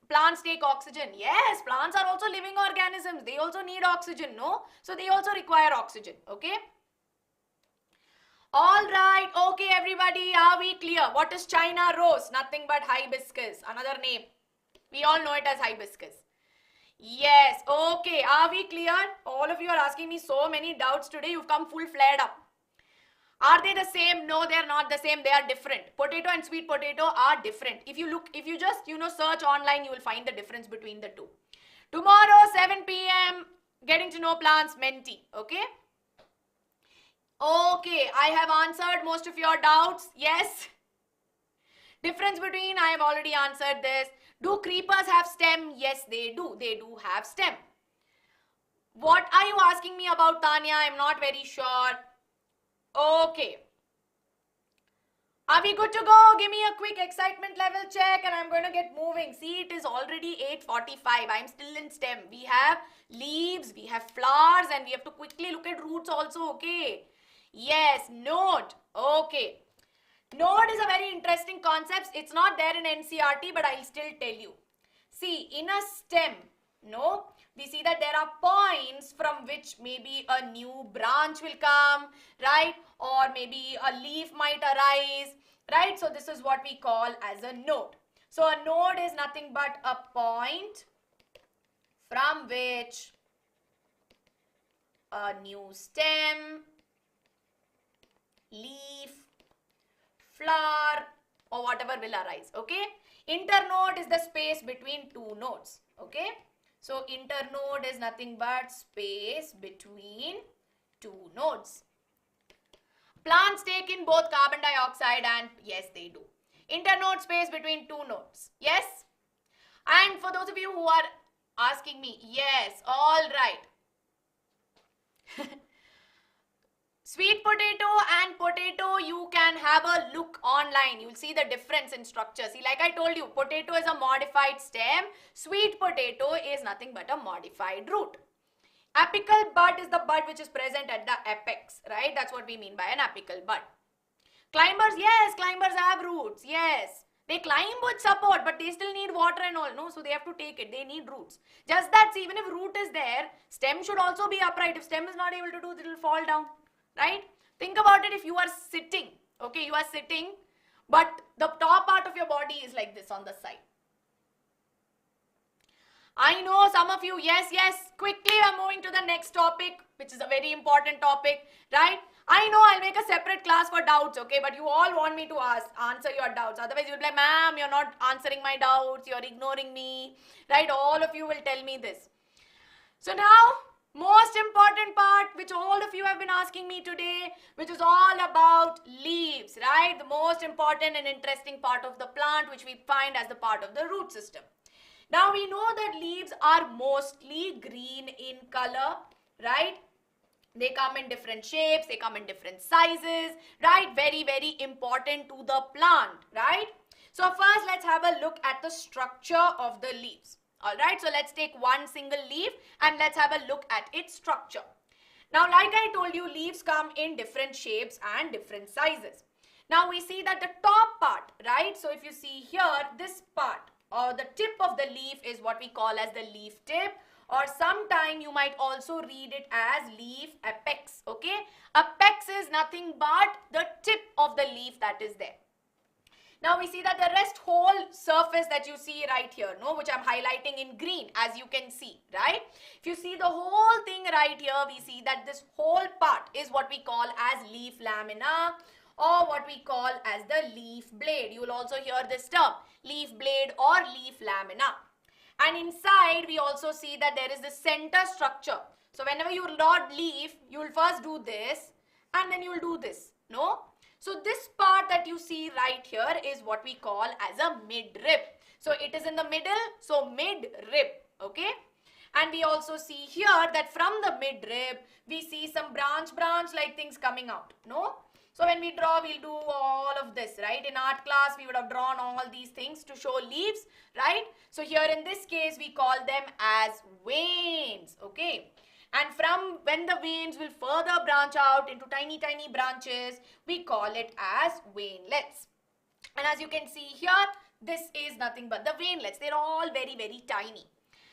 plants take oxygen. Yes, plants are also living organisms. They also need oxygen, no? So they also require oxygen, okay? All right, okay everybody, are we clear? What is China rose? Nothing but hibiscus, another name. We all know it as hibiscus. Yes, okay, are we clear? All of you are asking me so many doubts today. You've come full flared up. Are they the same? No, they are not the same. They are different. Potato and sweet potato are different. If you just, search online, you will find the difference between the two. Tomorrow, 7 p.m., getting to know plants, Menti, okay? Okay, I have answered most of your doubts. Yes. Difference between, I have already answered this. Do creepers have stem? Yes, they do. They do have stem. What are you asking me about, Tanya? I'm not very sure. Okay. Are we good to go? Give me a quick excitement level check and I'm going to get moving. See, it is already 8:45. I'm still in STEM. We have leaves, we have flowers, and we have to quickly look at roots also, okay? Yes, node. Okay. Node is a very interesting concept. It's not there in NCERT, but I'll still tell you. See, in a stem, we see that there are points from which maybe a new branch will come, right? Or maybe a leaf might arise, right? So this is what we call as a node. So a node is nothing but a point from which a new stem, leaf, flower or whatever will arise, okay? Internode is the space between two nodes, okay? So internode is nothing but space between two nodes. Plants take in both carbon dioxide and yes, they do. Internode space between two nodes, yes? And for those of you who are asking me, yes, all right. Sweet potato and potato, you can have a look online. You'll see the difference in structure. See, like I told you, potato is a modified stem. Sweet potato is nothing but a modified root. Apical bud is the bud which is present at the apex, right? That's what we mean by an apical bud. Climbers, yes, climbers have roots, yes. They climb with support, but they still need water and all, no? So they have to take it. They need roots. Just that, even if root is there, stem should also be upright. If stem is not able to do it, it will fall down. Right? Think about it if you are sitting. Okay, you are sitting, but the top part of your body is like this on the side. I know some of you, yes, quickly I'm moving to the next topic, which is a very important topic, right? I know I'll make a separate class for doubts, okay, but you all want me to answer your doubts. Otherwise, you'll be like, ma'am, you're not answering my doubts, you're ignoring me, right? All of you will tell me this. So now, most important part which all of you have been asking me today, which is all about leaves, right? The most important and interesting part of the plant, which we find as the part of the root system. Now we know that leaves are mostly green in color, right? They come in different shapes, they come in different sizes, right? Very, very important to the plant, right? So first let's have a look at the structure of the leaves. Alright, so let's take one single leaf and let's have a look at its structure. Now, like I told you, leaves come in different shapes and different sizes. Now, we see that the top part, right? So, if you see here, this part or the tip of the leaf is what we call as the leaf tip, or sometime you might also read it as leaf apex, okay? Apex is nothing but the tip of the leaf that is there. Now we see that the rest whole surface that you see right here, no, which I'm highlighting in green, as you can see, right? If you see the whole thing right here, we see that this whole part is what we call as leaf lamina, or what we call as the leaf blade. You will also hear this term, leaf blade or leaf lamina. And inside we also see that there is the center structure. So whenever you draw leaf, you will first do this and then you will do this, no? So this part that you see right here is what we call as a mid-rib. So it is in the middle, so mid-rib, okay? And we also see here that from the mid-rib, we see some branch like things coming out, no? So when we draw, we'll do all of this, right? In art class, we would have drawn all these things to show leaves, right? So here in this case, we call them as veins, okay? And from when the veins will further branch out into tiny branches, we call it as veinlets. And as you can see here, this is nothing but the veinlets. They're all very, very tiny.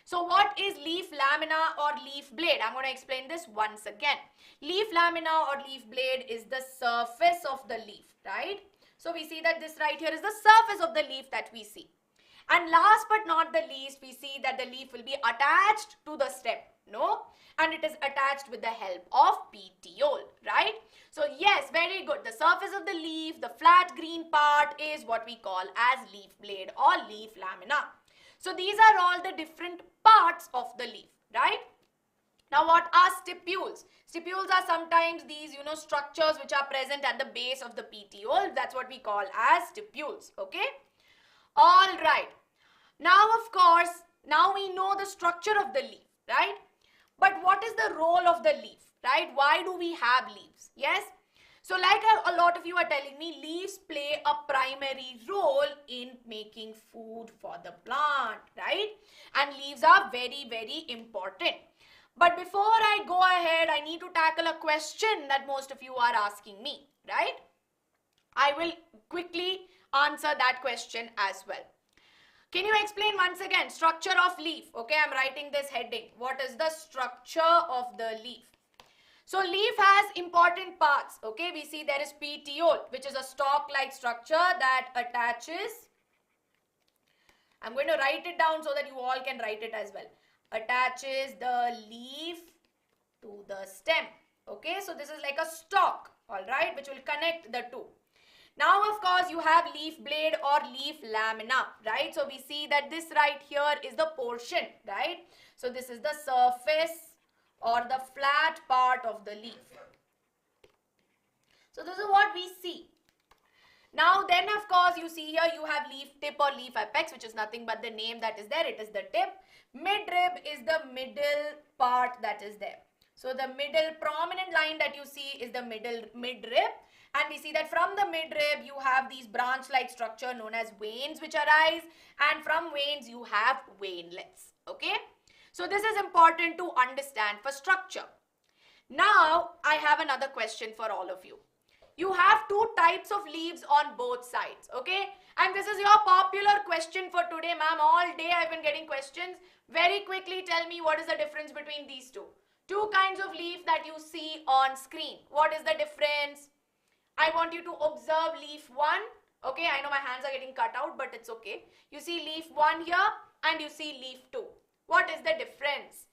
So what is leaf lamina or leaf blade? I'm going to explain this once again. Leaf lamina or leaf blade is the surface of the leaf, right? So we see that this right here is the surface of the leaf that we see. And last but not the least, we see that the leaf will be attached to the stem, no? And it is attached with the help of petiole, right? So yes, very good. The surface of the leaf, the flat green part is what we call as leaf blade or leaf lamina. So these are all the different parts of the leaf, right? Now what are stipules? Stipules are sometimes these, structures which are present at the base of the petiole. That's what we call as stipules, okay? All right. Now, of course, now we know the structure of the leaf, right? But what is the role of the leaf, right? Why do we have leaves? Yes? So like a lot of you are telling me, leaves play a primary role in making food for the plant, right? And leaves are very, very important. But before I go ahead, I need to tackle a question that most of you are asking me, right? I will quickly answer that question as well. Can you explain once again, structure of leaf? Okay, I'm writing this heading. What is the structure of the leaf? So leaf has important parts. Okay, we see there is petiole, which is a stalk-like structure that attaches. I'm going to write it down so that you all can write it as well. Attaches the leaf to the stem. Okay, so this is like a stalk, all right, which will connect the two. Now, of course, you have leaf blade or leaf lamina, right? So we see that this right here is the portion, right? So this is the surface or the flat part of the leaf. So this is what we see. Now then, of course, you see here you have leaf tip or leaf apex, which is nothing but the name that is there. It is the tip. Midrib is the middle part that is there. So the middle prominent line that you see is the midrib. And we see that from the midrib, you have these branch-like structure known as veins which arise. And from veins, you have veinlets. Okay? So this is important to understand for structure. Now, I have another question for all of you. You have two types of leaves on both sides. Okay? And this is your popular question for today, ma'am. All day I've been getting questions. Very quickly tell me what is the difference between these two. Two kinds of leaf that you see on screen. What is the difference? I want you to observe leaf 1. Okay, I know my hands are getting cut out, but it's okay. You see leaf 1 here and you see leaf 2. What is the difference?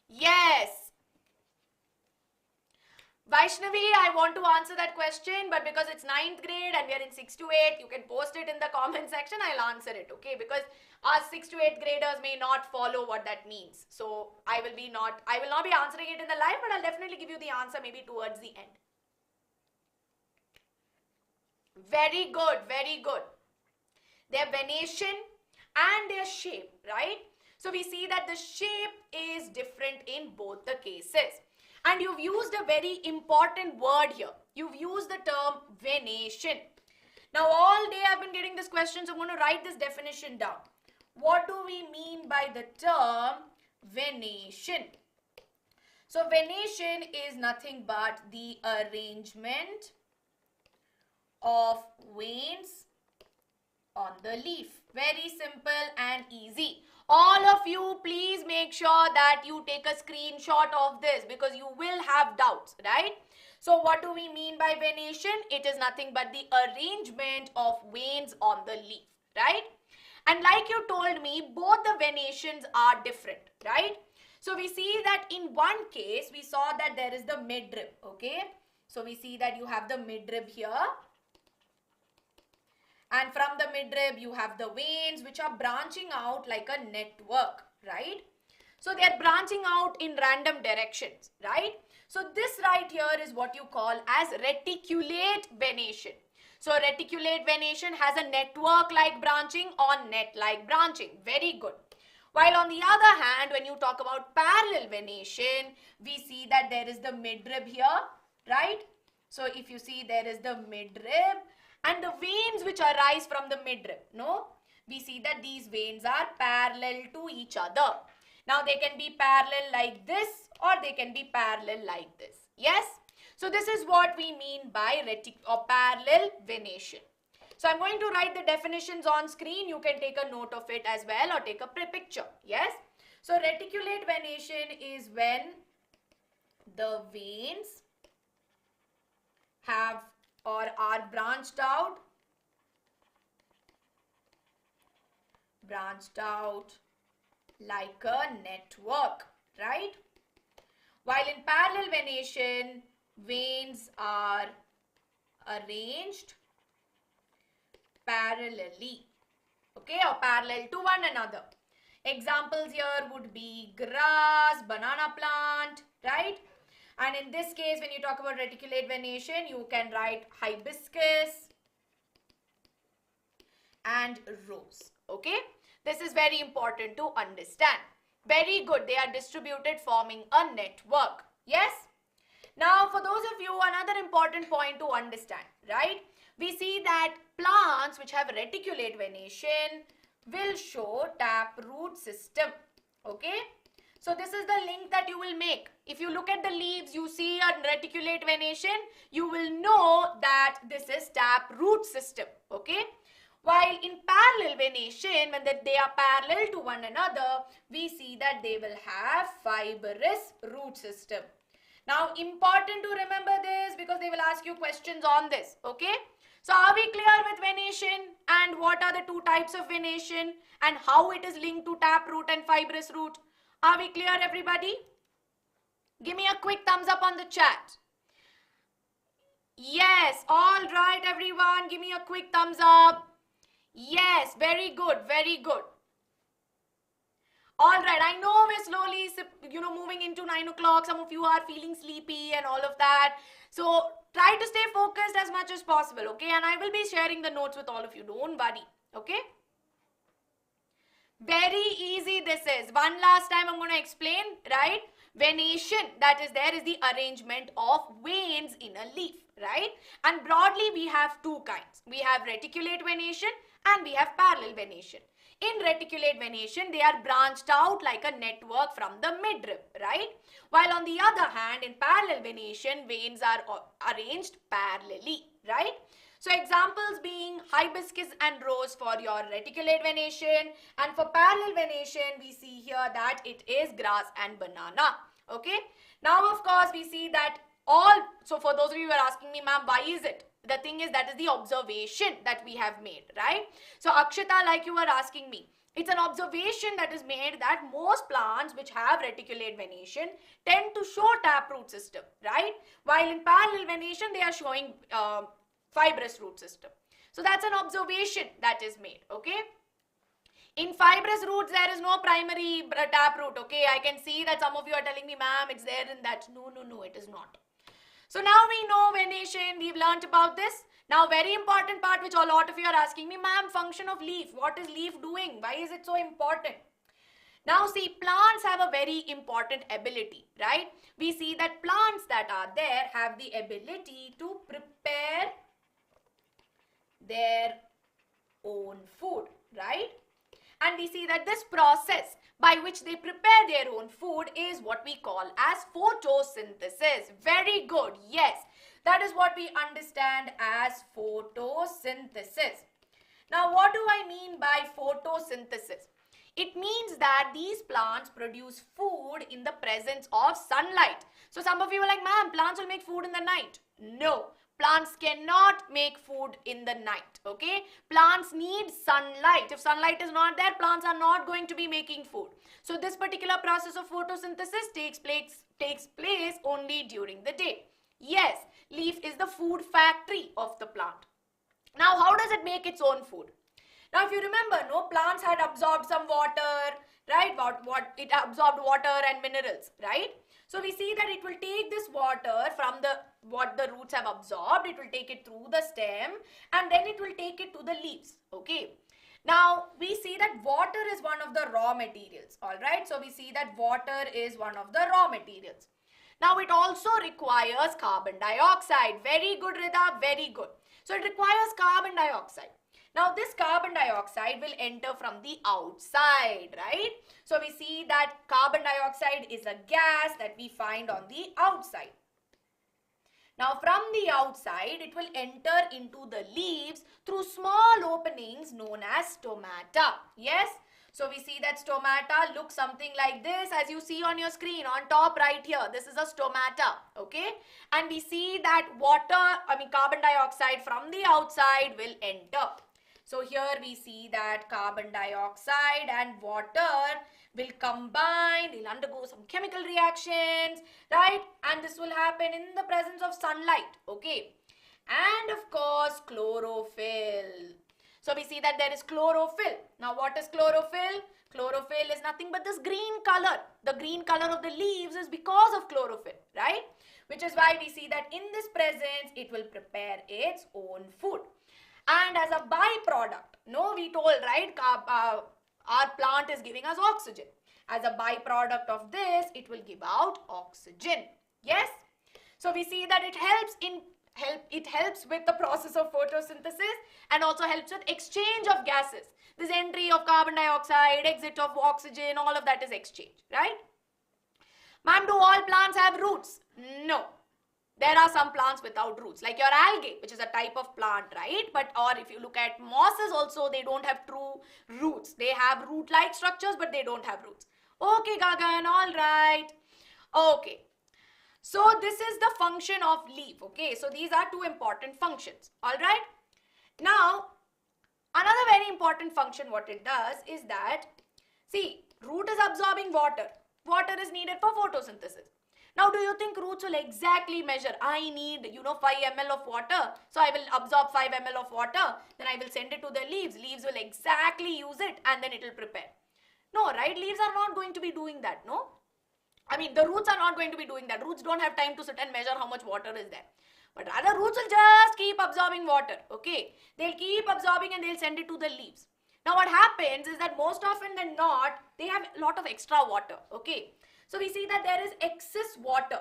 Yes. Vaishnavi, I want to answer that question, but because it's 9th grade and we are in 6 to 8, you can post it in the comment section. I'll answer it, okay? Because our 6 to 8th graders may not follow what that means. So I will not be answering it in the live, but I'll definitely give you the answer maybe towards the end. Very good, very good. Their venation and their shape, right? So we see that the shape is different in both the cases. And you've used a very important word here. You've used the term venation. Now all day I've been getting this question, so I'm going to write this definition down. What do we mean by the term venation? So venation is nothing but the arrangement of veins on the leaf. Very simple and easy. All of you, please make sure that you take a screenshot of this because you will have doubts, right? So what do we mean by venation? It is nothing but the arrangement of veins on the leaf, right? And like you told me, both the venations are different, right? So we see that in one case, we saw that there is the midrib, okay? So we see that you have the midrib here. And from the midrib, you have the veins which are branching out like a network, right? So they are branching out in random directions, right? So this right here is what you call as reticulate venation. So reticulate venation has a network-like branching or net-like branching. Very good. While on the other hand, when you talk about parallel venation, we see that there is the midrib here, right? So if you see, there is the midrib. And the veins which arise from the midrib, no? We see that these veins are parallel to each other. Now they can be parallel like this or they can be parallel like this. Yes? So this is what we mean by parallel venation. So I'm going to write the definitions on screen. You can take a note of it as well or take a picture. Yes? So reticulate venation is when the veins have or are branched out like a network, right? While in parallel venation, veins are arranged parallelly, okay, or parallel to one another. Examples here would be grass, banana plant, right? And in this case, when you talk about reticulate venation, you can write hibiscus and rose. Okay? This is very important to understand. Very good. They are distributed forming a network. Yes? Now, for those of you, another important point to understand, right? We see that plants which have reticulate venation will show taproot system. Okay? So this is the link that you will make. If you look at the leaves, you see a reticulate venation, you will know that this is taproot system. Okay? While in parallel venation, when they are parallel to one another, we see that they will have fibrous root system. Now, important to remember this because they will ask you questions on this. Okay? So are we clear with venation and what are the two types of venation and how it is linked to taproot and fibrous root? Are we clear, everybody? Give me a quick thumbs up on the chat. Yes, all right, everyone. Give me a quick thumbs up. Yes, very good, very good. All right, I know we're slowly, moving into 9 o'clock. Some of you are feeling sleepy and all of that. So try to stay focused as much as possible, okay? And I will be sharing the notes with all of you. Don't worry, okay? Very easy this is. One last time I'm going to explain, right? Venation, that is there is the arrangement of veins in a leaf, right? And broadly we have two kinds. We have reticulate venation and we have parallel venation. In reticulate venation, they are branched out like a network from the midrib, right? While on the other hand, in parallel venation, veins are arranged parallelly, right? So examples being hibiscus and rose for your reticulate venation, and for parallel venation we see here that it is grass and banana. Okay. Now of course we see that so for those of you who are asking me, ma'am, why is it? The thing is that is the observation that we have made, right? So Akshita, like you were asking me, It's an observation that is made that most plants which have reticulate venation tend to show taproot system, right? While in parallel venation, they are showing fibrous root system. So that's an observation that is made, okay? In fibrous roots, there is no primary taproot, okay? I can see that some of you are telling me, ma'am, it's there in that. No, it is not. So now we know venation, we've learnt about this. Now very important part which a lot of you are asking me, ma'am, function of leaf. What is leaf doing? Why is it so important? Now see, plants have a very important ability, right? We see that plants that are there have the ability to prepare their own food, right? And we see that this process by which they prepare their own food is what we call as photosynthesis. Very good. Yes, that is what we understand as photosynthesis. Now, what do I mean by photosynthesis? It means that these plants produce food in the presence of sunlight. So some of you are like, ma'am, plants will make food in the night. No. Plants cannot make food in the night, okay? Plants need sunlight. If sunlight is not there, plants are not going to be making food. So this particular process of photosynthesis takes place only during the day. Yes, leaf is the food factory of the plant. Now, how does it make its own food? Now, if you remember, no, plants had absorbed some water, right? It absorbed water and minerals, right? So we see that it will take this water from what the roots have absorbed, it will take it through the stem and then it will take it to the leaves, okay? Now we see that water is one of the raw materials, alright? So we see that water is one of the raw materials. Now it also requires carbon dioxide. Very good, Rida, very good. So it requires carbon dioxide. Now this carbon dioxide will enter from the outside, right? So we see that carbon dioxide is a gas that we find on the outside. Now from the outside, it will enter into the leaves through small openings known as stomata. Yes? So we see that stomata looks something like this, as you see on your screen on top right here. This is a stomata, okay? And we see that carbon dioxide from the outside will enter. So here we see that carbon dioxide and water will combine, they'll undergo some chemical reactions, right? And this will happen in the presence of sunlight, okay? And of course, chlorophyll. So we see that there is chlorophyll. Now what is chlorophyll? Chlorophyll is nothing but this green color. The green color of the leaves is because of chlorophyll, right? Which is why we see that in this presence, it will prepare its own food. And as a byproduct, no, we told, right, our plant is giving us oxygen. As a byproduct of this, it will give out oxygen. Yes? So we see that it helps with the process of photosynthesis and also helps with exchange of gases. This entry of carbon dioxide, exit of oxygen, all of that is exchanged, right? Ma'am, do all plants have roots? No. There are some plants without roots, like your algae, which is a type of plant, right? Or if you look at mosses also, they don't have true roots. They have root-like structures, but they don't have roots. Okay, Gagan, all right. Okay. So this is the function of leaf, okay? So these are two important functions, all right? Now, another very important function what it does is that, see, root is absorbing water. Water is needed for photosynthesis. Now, do you think roots will exactly measure, I need, 5 ml of water, so I will absorb 5 ml of water, then I will send it to the leaves. Leaves will exactly use it and then it will prepare. No, right? Leaves are not going to be doing that, no? The roots are not going to be doing that. Roots don't have time to sit and measure how much water is there. But rather, roots will just keep absorbing water, okay? They'll keep absorbing and they'll send it to the leaves. Now, what happens is that most often than not, they have a lot of extra water, okay? So we see that there is excess water.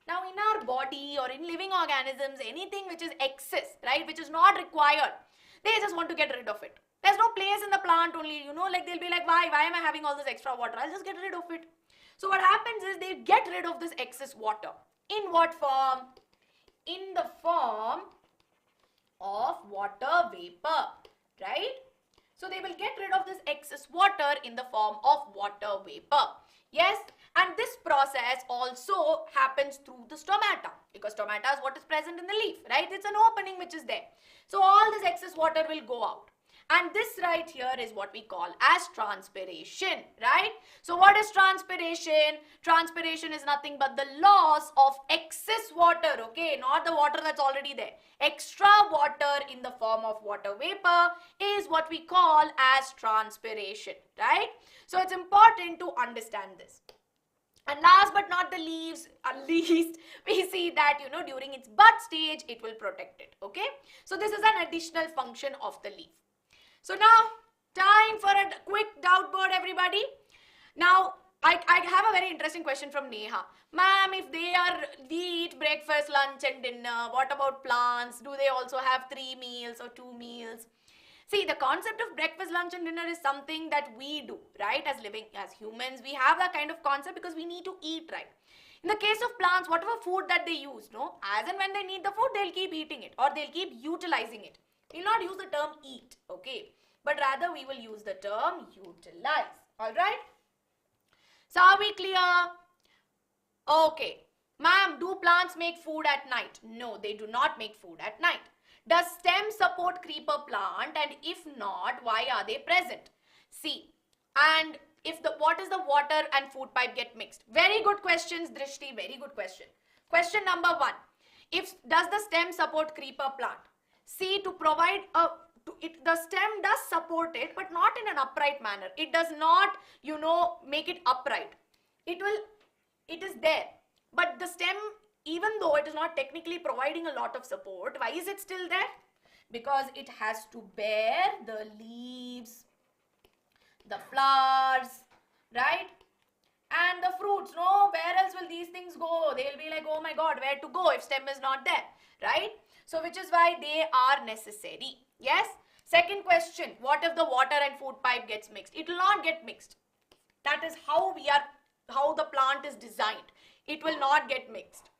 Now in our body or in living organisms, anything which is excess, right, which is not required, they just want to get rid of it. There's no place in the plant only, like they'll be like, why am I having all this extra water? I'll just get rid of it. So what happens is they get rid of this excess water. In what form? In the form of water vapor, right? So they will get rid of this excess water in the form of water vapor. Yes, and this process also happens through the stomata, because stomata is what is present in the leaf, right? It's an opening which is there. So all this excess water will go out. And this right here is what we call as transpiration, right? So what is transpiration? Transpiration is nothing but the loss of excess water, okay? Not the water that's already there. Extra water in the form of water vapor is what we call as transpiration, right? So it's important to understand this. And last but not the least, we see that, during its bud stage, it will protect it, okay? So this is an additional function of the leaf. So now, time for a quick doubt board, everybody. Now, I have a very interesting question from Neha. Ma'am, if we eat breakfast, lunch and dinner, what about plants? Do they also have 3 meals or 2 meals? See, the concept of breakfast, lunch and dinner is something that we do, right? As humans, we have that kind of concept because we need to eat, right? In the case of plants, whatever food that they use, as and when they need the food, they'll keep eating it or they'll keep utilizing it. We will not use the term eat, okay? But rather we will use the term utilize, alright? So are we clear? Okay. Ma'am, do plants make food at night? No, they do not make food at night. Does stem support creeper plant, and if not, why are they present? See, and what is the water and food pipe get mixed? Very good questions, Drishti, very good question. Question number 1. Does the stem support creeper plant? See, to provide the stem does support it, but not in an upright manner. It does not, make it upright. It is there. But the stem, even though it is not technically providing a lot of support, why is it still there? Because it has to bear the leaves, the flowers, right? And the fruits. No, where else will these things go? They'll be like, oh my God, where to go if stem is not there, right? So which is why they are necessary. Yes? Second question, what if the water and food pipe gets mixed? It will not get mixed. That is how the plant is designed. It will not get mixed.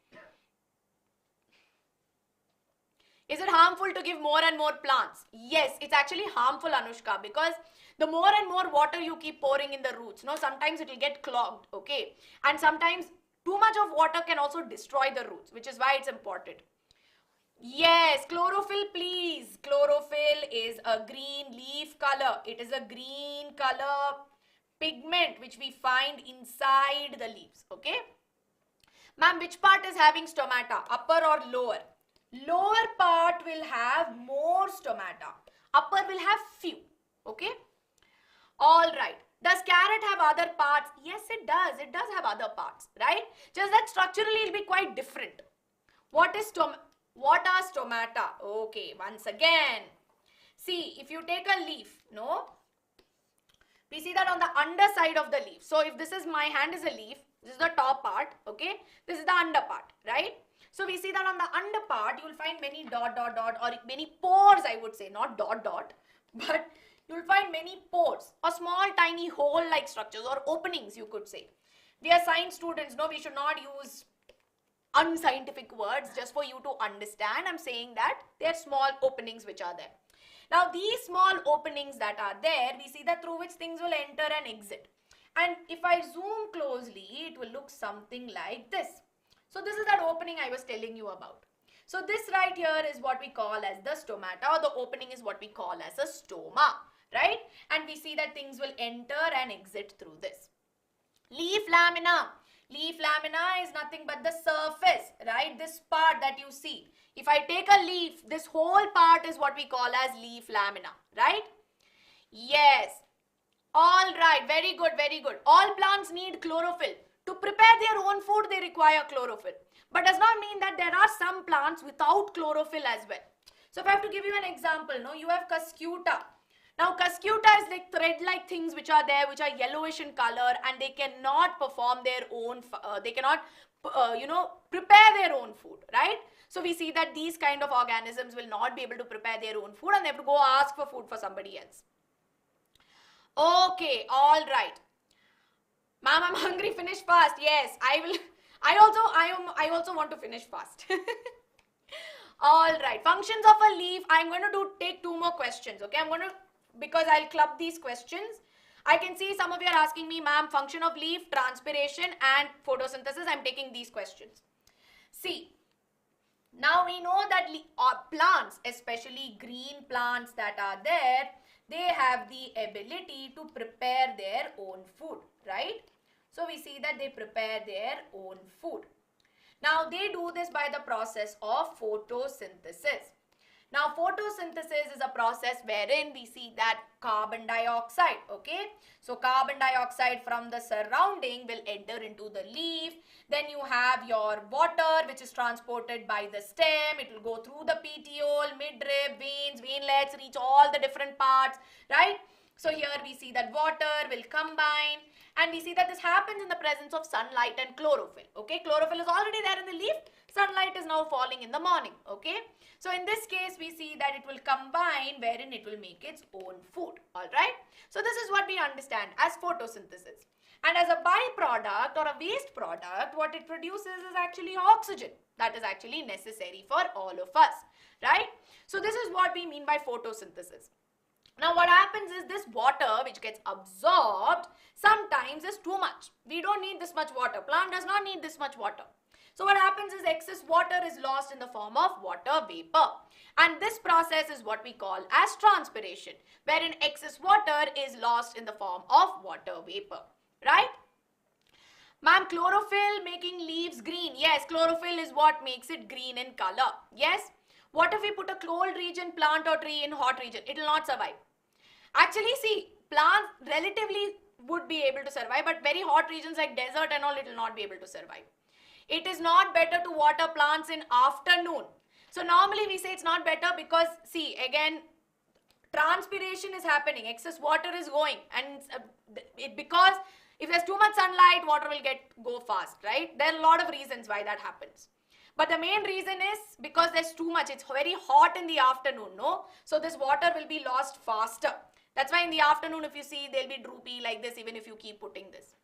Is it harmful to give more and more plants? Yes, it's actually harmful, Anushka, because the more and more water you keep pouring in the roots, sometimes it will get clogged, okay? And sometimes too much of water can also destroy the roots, which is why it's important. Yes, chlorophyll, please. Chlorophyll is a green leaf color. It is a green color pigment which we find inside the leaves, okay? Ma'am, which part is having stomata, upper or lower? Lower part will have more stomata. Upper will have few, okay? All right. Does carrot have other parts? Yes, it does. It does have other parts, right? Just that structurally it will be quite different. What are stomata? Okay, once again. See, if you take a leaf, we see that on the underside of the leaf. So if this is my hand is a leaf, this is the top part, okay? This is the under part, right? So we see that on the under part, you will find many dot or many pores, I would say, not dot, but you will find many pores or small tiny hole-like structures or openings, you could say. We are science students, we should not use unscientific words just for you to understand. I'm saying that there are small openings which are there. Now these small openings that are there, we see that through which things will enter and exit. And if I zoom closely, it will look something like this. So this is that opening I was telling you about. So this right here is what we call as the stomata, or the opening is what we call as a stoma, right? And we see that things will enter and exit through this. Leaf lamina. Leaf lamina is nothing but the surface, right? This part that you see. If I take a leaf, this whole part is what we call as leaf lamina, right? Yes. All right. Very good, very good. All plants need chlorophyll. To prepare their own food, they require chlorophyll. But does not mean that there are some plants without chlorophyll as well. So if I have to give you an example, you have cuscuta. Now cuscuta is like thread-like things which are there, which are yellowish in color, and they cannot perform their own, prepare their own food, right? So we see that these kind of organisms will not be able to prepare their own food and they have to go ask for food for somebody else. Okay, all right. Ma'am, I'm hungry, finish fast. Yes, I will. I also want to finish fast. All right, functions of a leaf. I'm going to take 2 more questions, okay? Because I'll club these questions. I can see some of you are asking me, ma'am, function of leaf, transpiration and photosynthesis. I'm taking these questions. See, now we know that plants, especially green plants that are there, they have the ability to prepare their own food, right? So we see that they prepare their own food. Now they do this by the process of photosynthesis. Now photosynthesis is a process wherein we see that carbon dioxide, okay? So carbon dioxide from the surrounding will enter into the leaf. Then you have your water which is transported by the stem. It will go through the petiole, midrib, veins, veinlets, reach all the different parts, right? So here we see that water will combine, and we see that this happens in the presence of sunlight and chlorophyll, okay? Chlorophyll is already there in the leaf. Sunlight is now falling in the morning, okay? So in this case, we see that it will combine wherein it will make its own food, alright? So this is what we understand as photosynthesis. And as a byproduct or a waste product, what it produces is actually oxygen that is actually necessary for all of us, right? So this is what we mean by photosynthesis. Now what happens is this water which gets absorbed sometimes is too much. We don't need this much water. Plant does not need this much water. So what happens is excess water is lost in the form of water vapor. And this process is what we call as transpiration, wherein excess water is lost in the form of water vapor, right? Ma'am, chlorophyll making leaves green. Yes, chlorophyll is what makes it green in color. Yes. What if we put a cold region plant or tree in hot region? It will not survive. Actually, see, plants relatively would be able to survive, but very hot regions like desert and all, it will not be able to survive. It is not better to water plants in afternoon. So normally we say it's not better because, see, again, transpiration is happening, excess water is going, and because if there's too much sunlight, water will go fast, right? There are a lot of reasons why that happens. But the main reason is because there's too much. It's very hot in the afternoon, no? So this water will be lost faster. That's why in the afternoon, if you see, they'll be droopy like this, even if you keep putting this.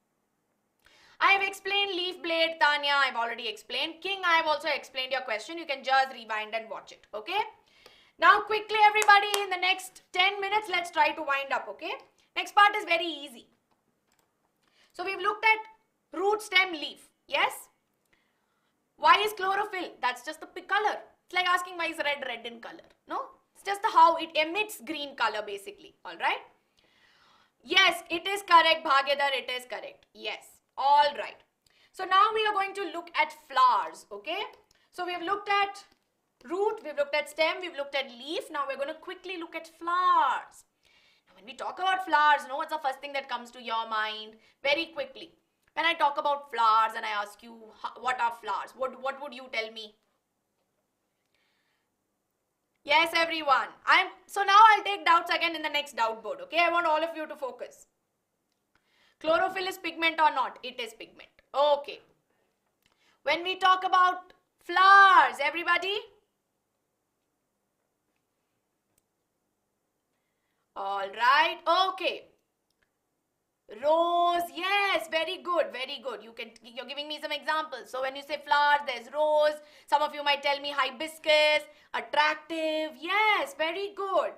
I have explained leaf blade, Tanya, I've already explained. King, I have also explained your question. You can just rewind and watch it, okay? Now quickly everybody, in the next 10 minutes, let's try to wind up, okay? Next part is very easy. So we've looked at root, stem, leaf, yes? Why is chlorophyll? That's just the color. It's like asking why is red in color, no? It's just how it emits green color basically, alright? Yes, it is correct, Bhagyadar, it is correct, yes. All right. So now we are going to look at flowers, okay? So we have looked at root, we've looked at stem, we've looked at leaf. Now we're going to quickly look at flowers. Now when we talk about flowers, no, what's the first thing that comes to your mind? Very quickly. When I talk about flowers and I ask you, what are flowers? What would you tell me? Yes, everyone. So now I'll take doubts again in the next doubt board, okay? I want all of you to focus. Chlorophyll is pigment or not? It is pigment. Okay. When we talk about flowers, everybody? All right. Okay. Rose. Yes. Very good. Very good. You're giving me some examples. So when you say flowers, there's rose. Some of you might tell me hibiscus, attractive. Yes. Very good.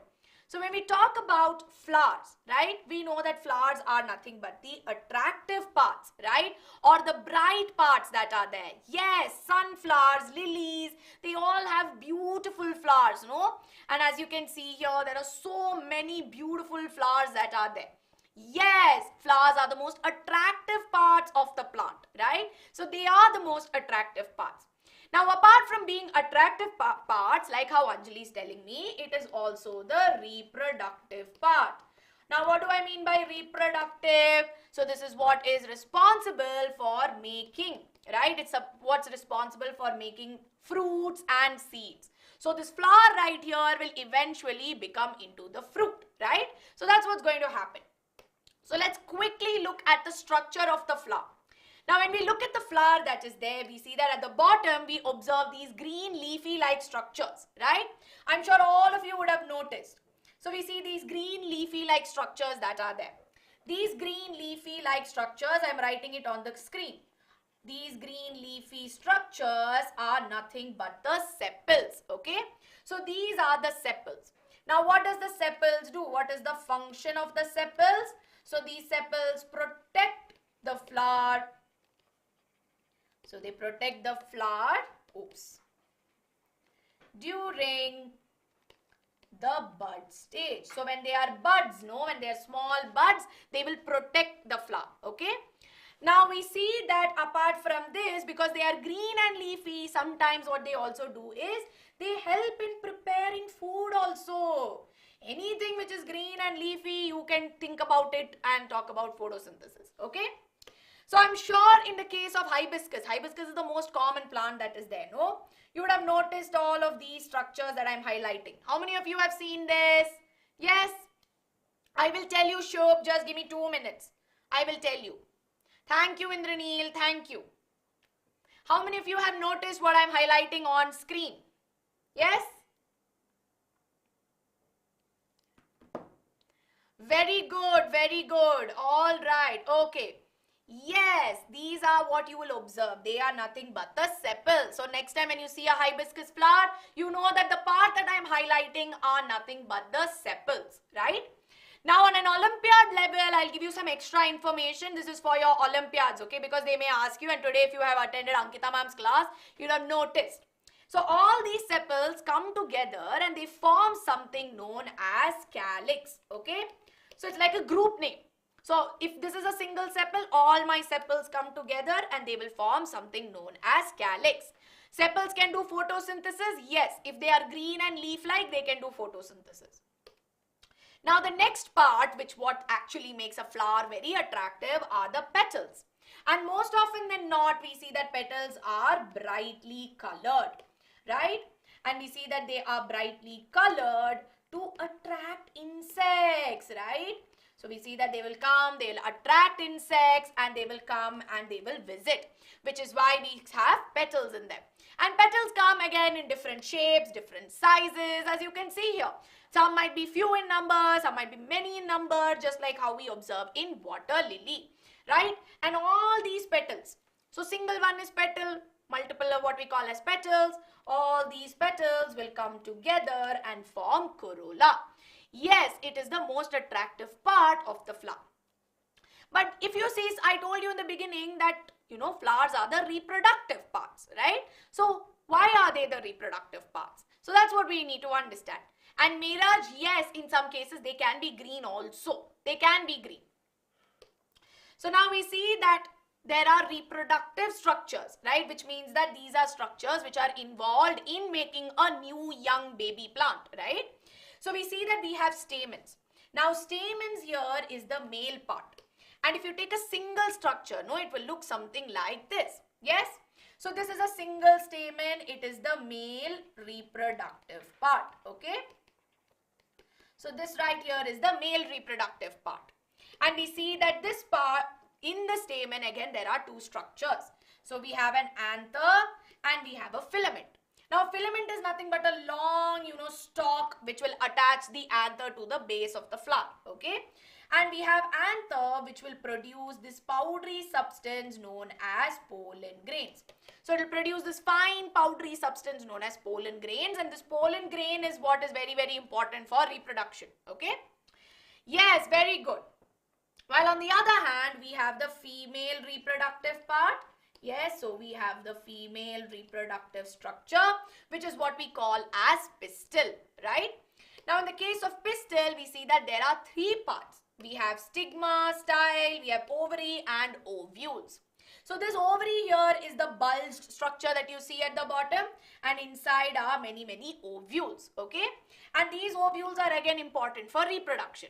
So when we talk about flowers, right, we know that flowers are nothing but the attractive parts, right, or the bright parts that are there. Yes, sunflowers, lilies, they all have beautiful flowers, no? And as you can see here, there are so many beautiful flowers that are there. Yes, flowers are the most attractive parts of the plant, right? So they are the most attractive parts. Now, apart from being attractive parts, like how Anjali is telling me, it is also the reproductive part. Now, what do I mean by reproductive? So, this is what is responsible for making, right? It's what's responsible for making fruits and seeds. So, this flower right here will eventually become into the fruit, right? So, that's what's going to happen. So, let's quickly look at the structure of the flower. Now, when we look at the flower that is there, we see that at the bottom, we observe these green leafy-like structures, right? I'm sure all of you would have noticed. So, we see these green leafy-like structures that are there. These green leafy-like structures, I'm writing it on the screen. These green leafy structures are nothing but the sepals, okay? So, these are the sepals. Now, what does the sepals do? What is the function of the sepals? So, these sepals protect the flower. So, they protect the flower, during the bud stage. So when they are buds, no, when they are small buds, they will protect the flower, okay? Now we see that apart from this, because they are green and leafy, sometimes what they also do is they help in preparing food also. Anything which is green and leafy, you can think about it and talk about photosynthesis, okay? So I'm sure in the case of hibiscus, hibiscus is the most common plant that is there, no? You would have noticed all of these structures that I'm highlighting. How many of you have seen this? Yes? I will tell you, Shobh, just give me 2 minutes. I will tell you. Thank you, Indraneel. Thank you. How many of you have noticed what I'm highlighting on screen? Yes? Very good, very good. All right. Okay. Yes, these are what you will observe. They are nothing but the sepals. So next time when you see a hibiscus flower, you know that the part that I am highlighting are nothing but the sepals, right? Now on an Olympiad level, I'll give you some extra information. This is for your Olympiads, okay? Because they may ask you, and today if you have attended Ankita Ma'am's class, you'll have noticed. So all these sepals come together and they form something known as calyx, okay? So it's like a group name. So if this is a single sepal, all my sepals come together and they will form something known as calyx. Sepals can do photosynthesis. Yes, if they are green and leaf-like, they can do photosynthesis. Now the next part, which what actually makes a flower very attractive, are the petals. And most often than not, we see that petals are brightly colored, right? And we see that they are brightly colored to attract insects, right? So we see that they will come, they will attract insects, and they will come and they will visit, which is why we have petals in them. And petals come again in different shapes, different sizes, as you can see here. Some might be few in number, some might be many in number, just like how we observe in water lily, right? And all these petals. So single one is petal, multiple of what we call as petals. All these petals will come together and form corolla. Yes, it is the most attractive part of the flower. But if you see, I told you in the beginning that, flowers are the reproductive parts, right? So why are they the reproductive parts? So that's what we need to understand. And Miraj, yes, in some cases they can be green also. They can be green. So now we see that there are reproductive structures, right? Which means that these are structures which are involved in making a new young baby plant, right? So we see that we have stamens. Now stamens here is the male part. And if you take a single structure, it will look something like this. Yes? So this is a single stamen. It is the male reproductive part. Okay? So this right here is the male reproductive part. And we see that this part, in the stamen, again, there are two structures. So we have an anther and we have a filament. Now filament is nothing but a long, stalk which will attach the anther to the base of the flower. Okay? And we have anther which will produce this powdery substance known as pollen grains. So it will produce this fine powdery substance known as pollen grains, and this pollen grain is what is very, very important for reproduction. Okay? Yes, very good. While on the other hand, we have the female reproductive part. Yes, so we have the female reproductive structure, which is what we call as pistil, right? Now in the case of pistil, we see that there are three parts. We have stigma, style, we have ovary and ovules. So this ovary here is the bulged structure that you see at the bottom, and inside are many, many ovules, okay? And these ovules are again important for reproduction.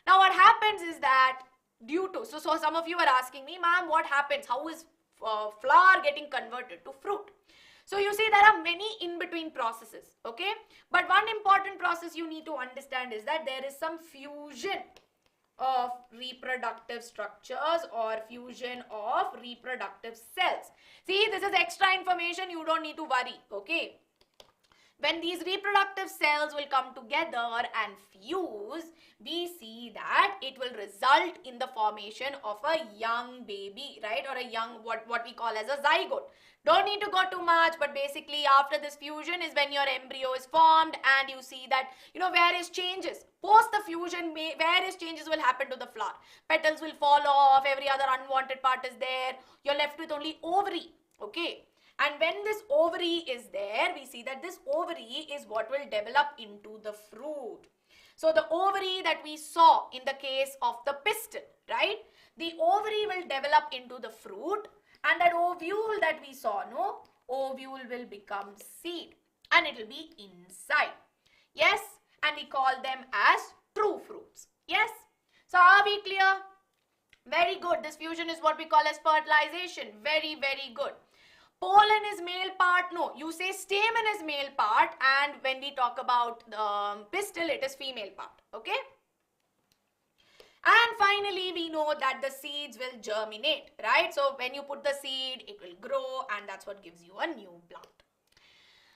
Now what happens is that so some of you are asking me, ma'am, what happens? How is flower getting converted to fruit? So you see there are many in-between processes, okay? But one important process you need to understand is that there is some fusion of reproductive structures or fusion of reproductive cells. See, this is extra information, you don't need to worry, okay? When these reproductive cells will come together and fuse, we see that it will result in the formation of a young baby, right? Or a young, what we call as a zygote. Don't need to go too much, but basically after this fusion is when your embryo is formed, and you see that, various changes. Post the fusion, various changes will happen to the flower. Petals will fall off, every other unwanted part is there. You're left with only ovary, okay? And when this ovary is there, we see that this ovary is what will develop into the fruit. So the ovary that we saw in the case of the pistil, right? The ovary will develop into the fruit, and that ovule that we saw, no? Ovule will become seed and it will be inside. Yes? And we call them as true fruits. Yes? So are we clear? Very good. This fusion is what we call as fertilization. Very, very good. Pollen is male part. No, you say stamen is male part, and when we talk about the pistil, it is female part. Okay? And finally, we know that the seeds will germinate, right? So when you put the seed, it will grow, and that's what gives you a new plant.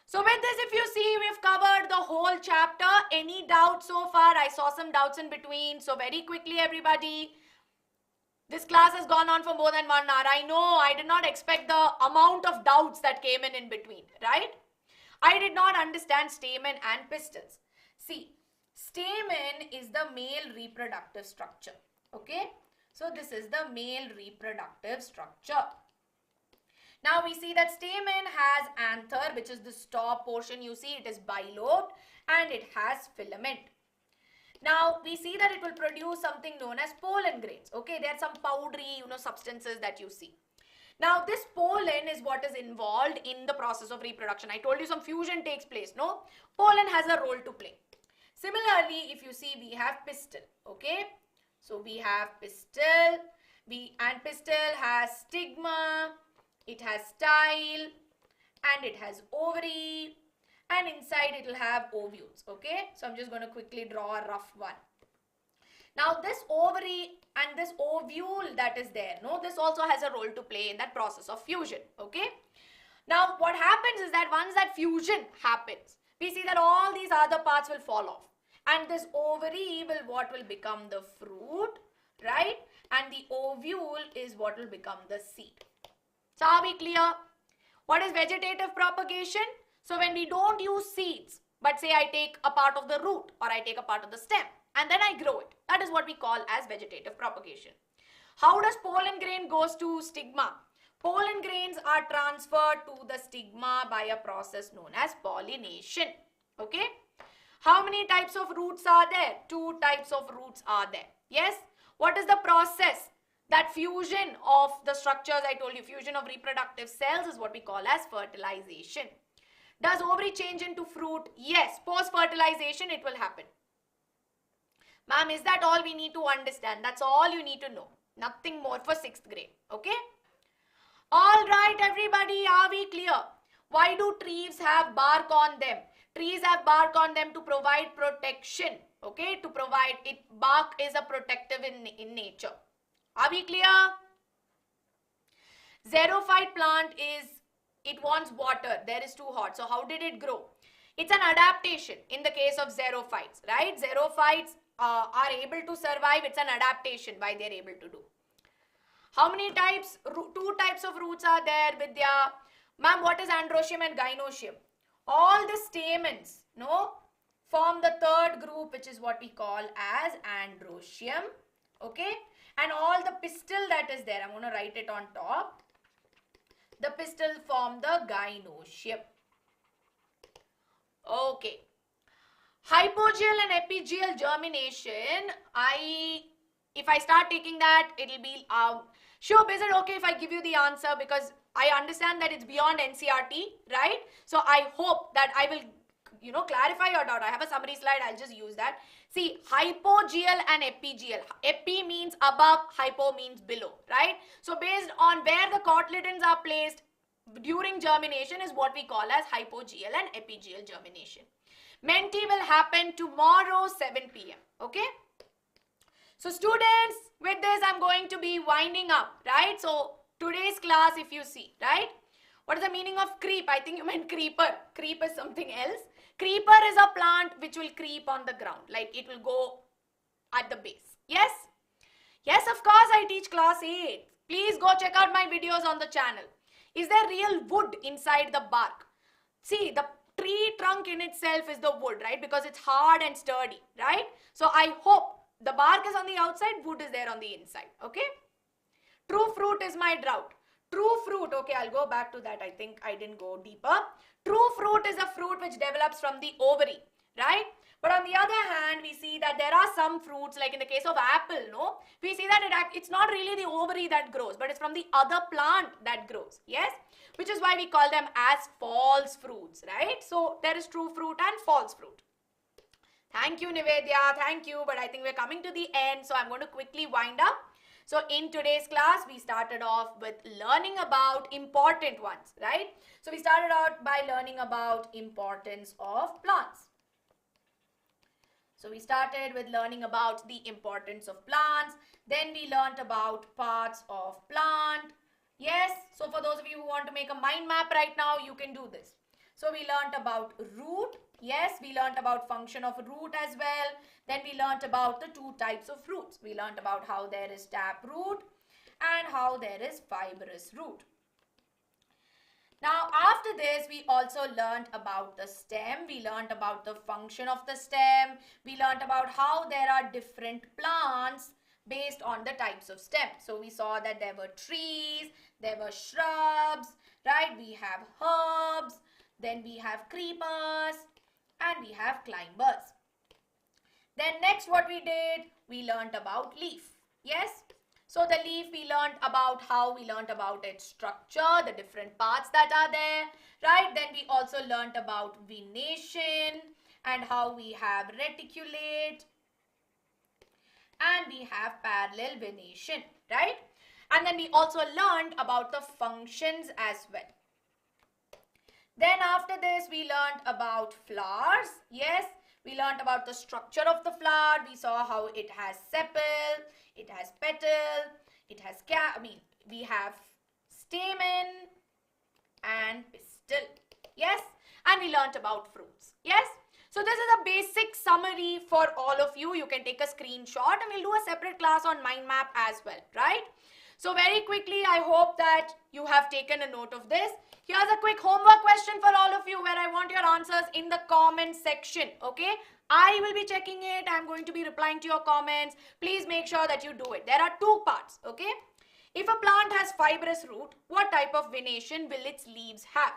So with this, if you see, we've covered the whole chapter. Any doubts so far? I saw some doubts in between. So very quickly, everybody. This class has gone on for more than 1 hour. I know I did not expect the amount of doubts that came in between, right? I did not understand stamen and pistils. See, stamen is the male reproductive structure. Okay? So this is the male reproductive structure. Now we see that stamen has anther, which is the top portion. You see it is bilobed and it has filament. Now, we see that it will produce something known as pollen grains. Okay, there are some powdery, substances that you see. Now, this pollen is what is involved in the process of reproduction. I told you some fusion takes place, no? Pollen has a role to play. Similarly, if you see, we have pistil. Okay, so we have pistil. And pistil has stigma, it has style, and it has ovary. And inside it will have ovules, okay? So I'm just going to quickly draw a rough one. Now this ovary and this ovule that is there, no? This also has a role to play in that process of fusion, okay? Now what happens is that once that fusion happens, we see that all these other parts will fall off. And this ovary will become the fruit, right? And the ovule is what will become the seed. So are we clear? What is vegetative propagation? So when we don't use seeds, but say I take a part of the root or I take a part of the stem and then I grow it, that is what we call as vegetative propagation. How does pollen grain goes to stigma? Pollen grains are transferred to the stigma by a process known as pollination. Okay? How many types of roots are there? 2 types of roots are there. Yes? What is the process? That fusion of the structures I told you, fusion of reproductive cells is what we call as fertilization. Does ovary change into fruit? Yes. Post-fertilization, it will happen. Ma'am, is that all we need to understand? That's all you need to know. Nothing more for 6th grade. Okay? All right, everybody. Are we clear? Why do trees have bark on them? Trees have bark on them to provide protection. Okay? To provide it. Bark is a protective in nature. Are we clear? Xerophyte plant is, it wants water. There is too hot. So how did it grow? It's an adaptation in the case of xerophytes, right? Xerophytes are able to survive. It's an adaptation why they're able to do. How many types? 2 types of roots are there, Vidya. Ma'am, what is androecium and gynoecium? All the stamens, no, form the 3rd group, which is what we call as androecium. Okay? And all the pistil that is there, I'm going to write it on top. The pistil form the gynoecium. Okay. Hypogeal and epigeal germination, if I start taking that, it will be, Shubh, is it okay if I give you the answer? Because I understand that it's beyond NCRT, right? So I hope that I will, clarify your doubt. I have a summary slide, I'll just use that. See, hypogeal and epigeal. Epi means above, hypo means below, right? So based on where the cotyledons are placed during germination is what we call as hypogeal and epigeal germination. Menti will happen tomorrow 7 p.m. Okay? So students, with this I'm going to be winding up, right? So today's class, if you see, right? What is the meaning of creep? I think you meant creeper. Creep is something else. Creeper is a plant which will creep on the ground. Like it will go at the base. Yes? Yes, of course I teach class 8. Please go check out my videos on the channel. Is there real wood inside the bark? See, the tree trunk in itself is the wood, right? Because it's hard and sturdy, right? So I hope the bark is on the outside, wood is there on the inside. Okay? True fruit is my drought. True fruit, okay, I'll go back to that. I think I didn't go deeper. True fruit is a fruit which develops from the ovary, right? But on the other hand, we see that there are some fruits, like in the case of apple, no? We see that it's not really the ovary that grows, but it's from the other plant that grows, yes? Which is why we call them as false fruits, right? So there is true fruit and false fruit. Thank you, Nivedya, thank you. But I think we're coming to the end, so I'm going to quickly wind up. So in today's class, we started off with learning about important ones, right? So we started out by learning about importance of plants. So we started with learning about the importance of plants. Then we learnt about parts of plant. Yes, so for those of you who want to make a mind map right now, you can do this. So we learnt about root. Yes, we learnt about function of root as well. Then we learnt about the two types of roots. We learnt about how there is taproot and how there is fibrous root. Now after this, we also learnt about the stem. We learnt about the function of the stem. We learnt about how there are different plants based on the types of stem. So we saw that there were trees, there were shrubs, right? We have herbs, then we have creepers, and we have climbers. Then next what we did, we learnt about leaf. Yes? So the leaf, we learnt about how we learnt about its structure, the different parts that are there, right? Then we also learnt about venation and how we have reticulate and we have parallel venation, right? And then we also learnt about the functions as well. Then after this, we learnt about flowers. Yes, we learnt about the structure of the flower. We saw how it has sepal, it has petal, it has we have stamen and pistil. Yes, and we learnt about fruits. Yes. So this is a basic summary for all of you. You can take a screenshot and we'll do a separate class on mind map as well, right? So very quickly, I hope that you have taken a note of this. Here's a quick homework question for all of you where I want your answers in the comment section, okay? I will be checking it. I'm going to be replying to your comments. Please make sure that you do it. There are two parts, okay? If a plant has fibrous root, what type of venation will its leaves have?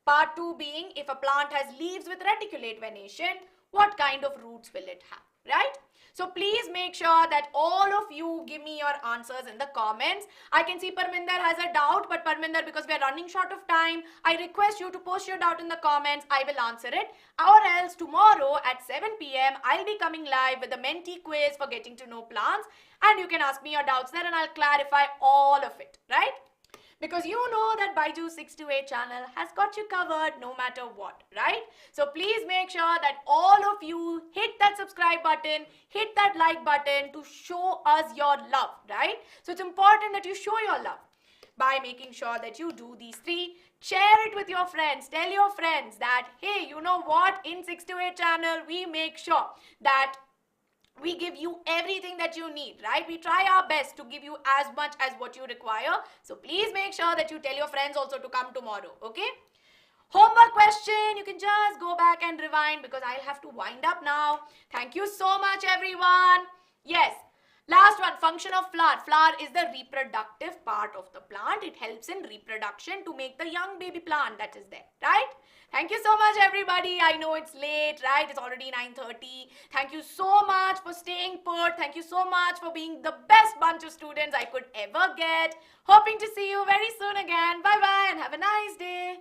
Part 2 being, if a plant has leaves with reticulate venation, what kind of roots will it have, right? So please make sure that all of you give me your answers in the comments. I can see Parminder has a doubt, but Parminder, because we are running short of time, I request you to post your doubt in the comments. I will answer it. Or else tomorrow at 7 p.m. I'll be coming live with a mentee quiz for getting to know plants. And you can ask me your doubts there and I'll clarify all of it, right? Because you know that BYJU'S 6 to 8 channel has got you covered no matter what, right? So please make sure that all of you hit that subscribe button, hit that like button to show us your love, right? So it's important that you show your love by making sure that you do these three. Share it with your friends. Tell your friends that, hey, you know what? In 6 to 8 channel, we make sure that we give you everything that you need, right? We try our best to give you as much as what you require. So please make sure that you tell your friends also to come tomorrow, okay? Homework question, you can just go back and rewind because I'll have to wind up now. Thank you so much, everyone. Yes, last one, function of flower. Flower is the reproductive part of the plant. It helps in reproduction to make the young baby plant that is there, right? Thank you so much, everybody. I know it's late, right? It's already 9:30. Thank you so much for staying put. Thank you so much for being the best bunch of students I could ever get. Hoping to see you very soon again. Bye-bye and have a nice day.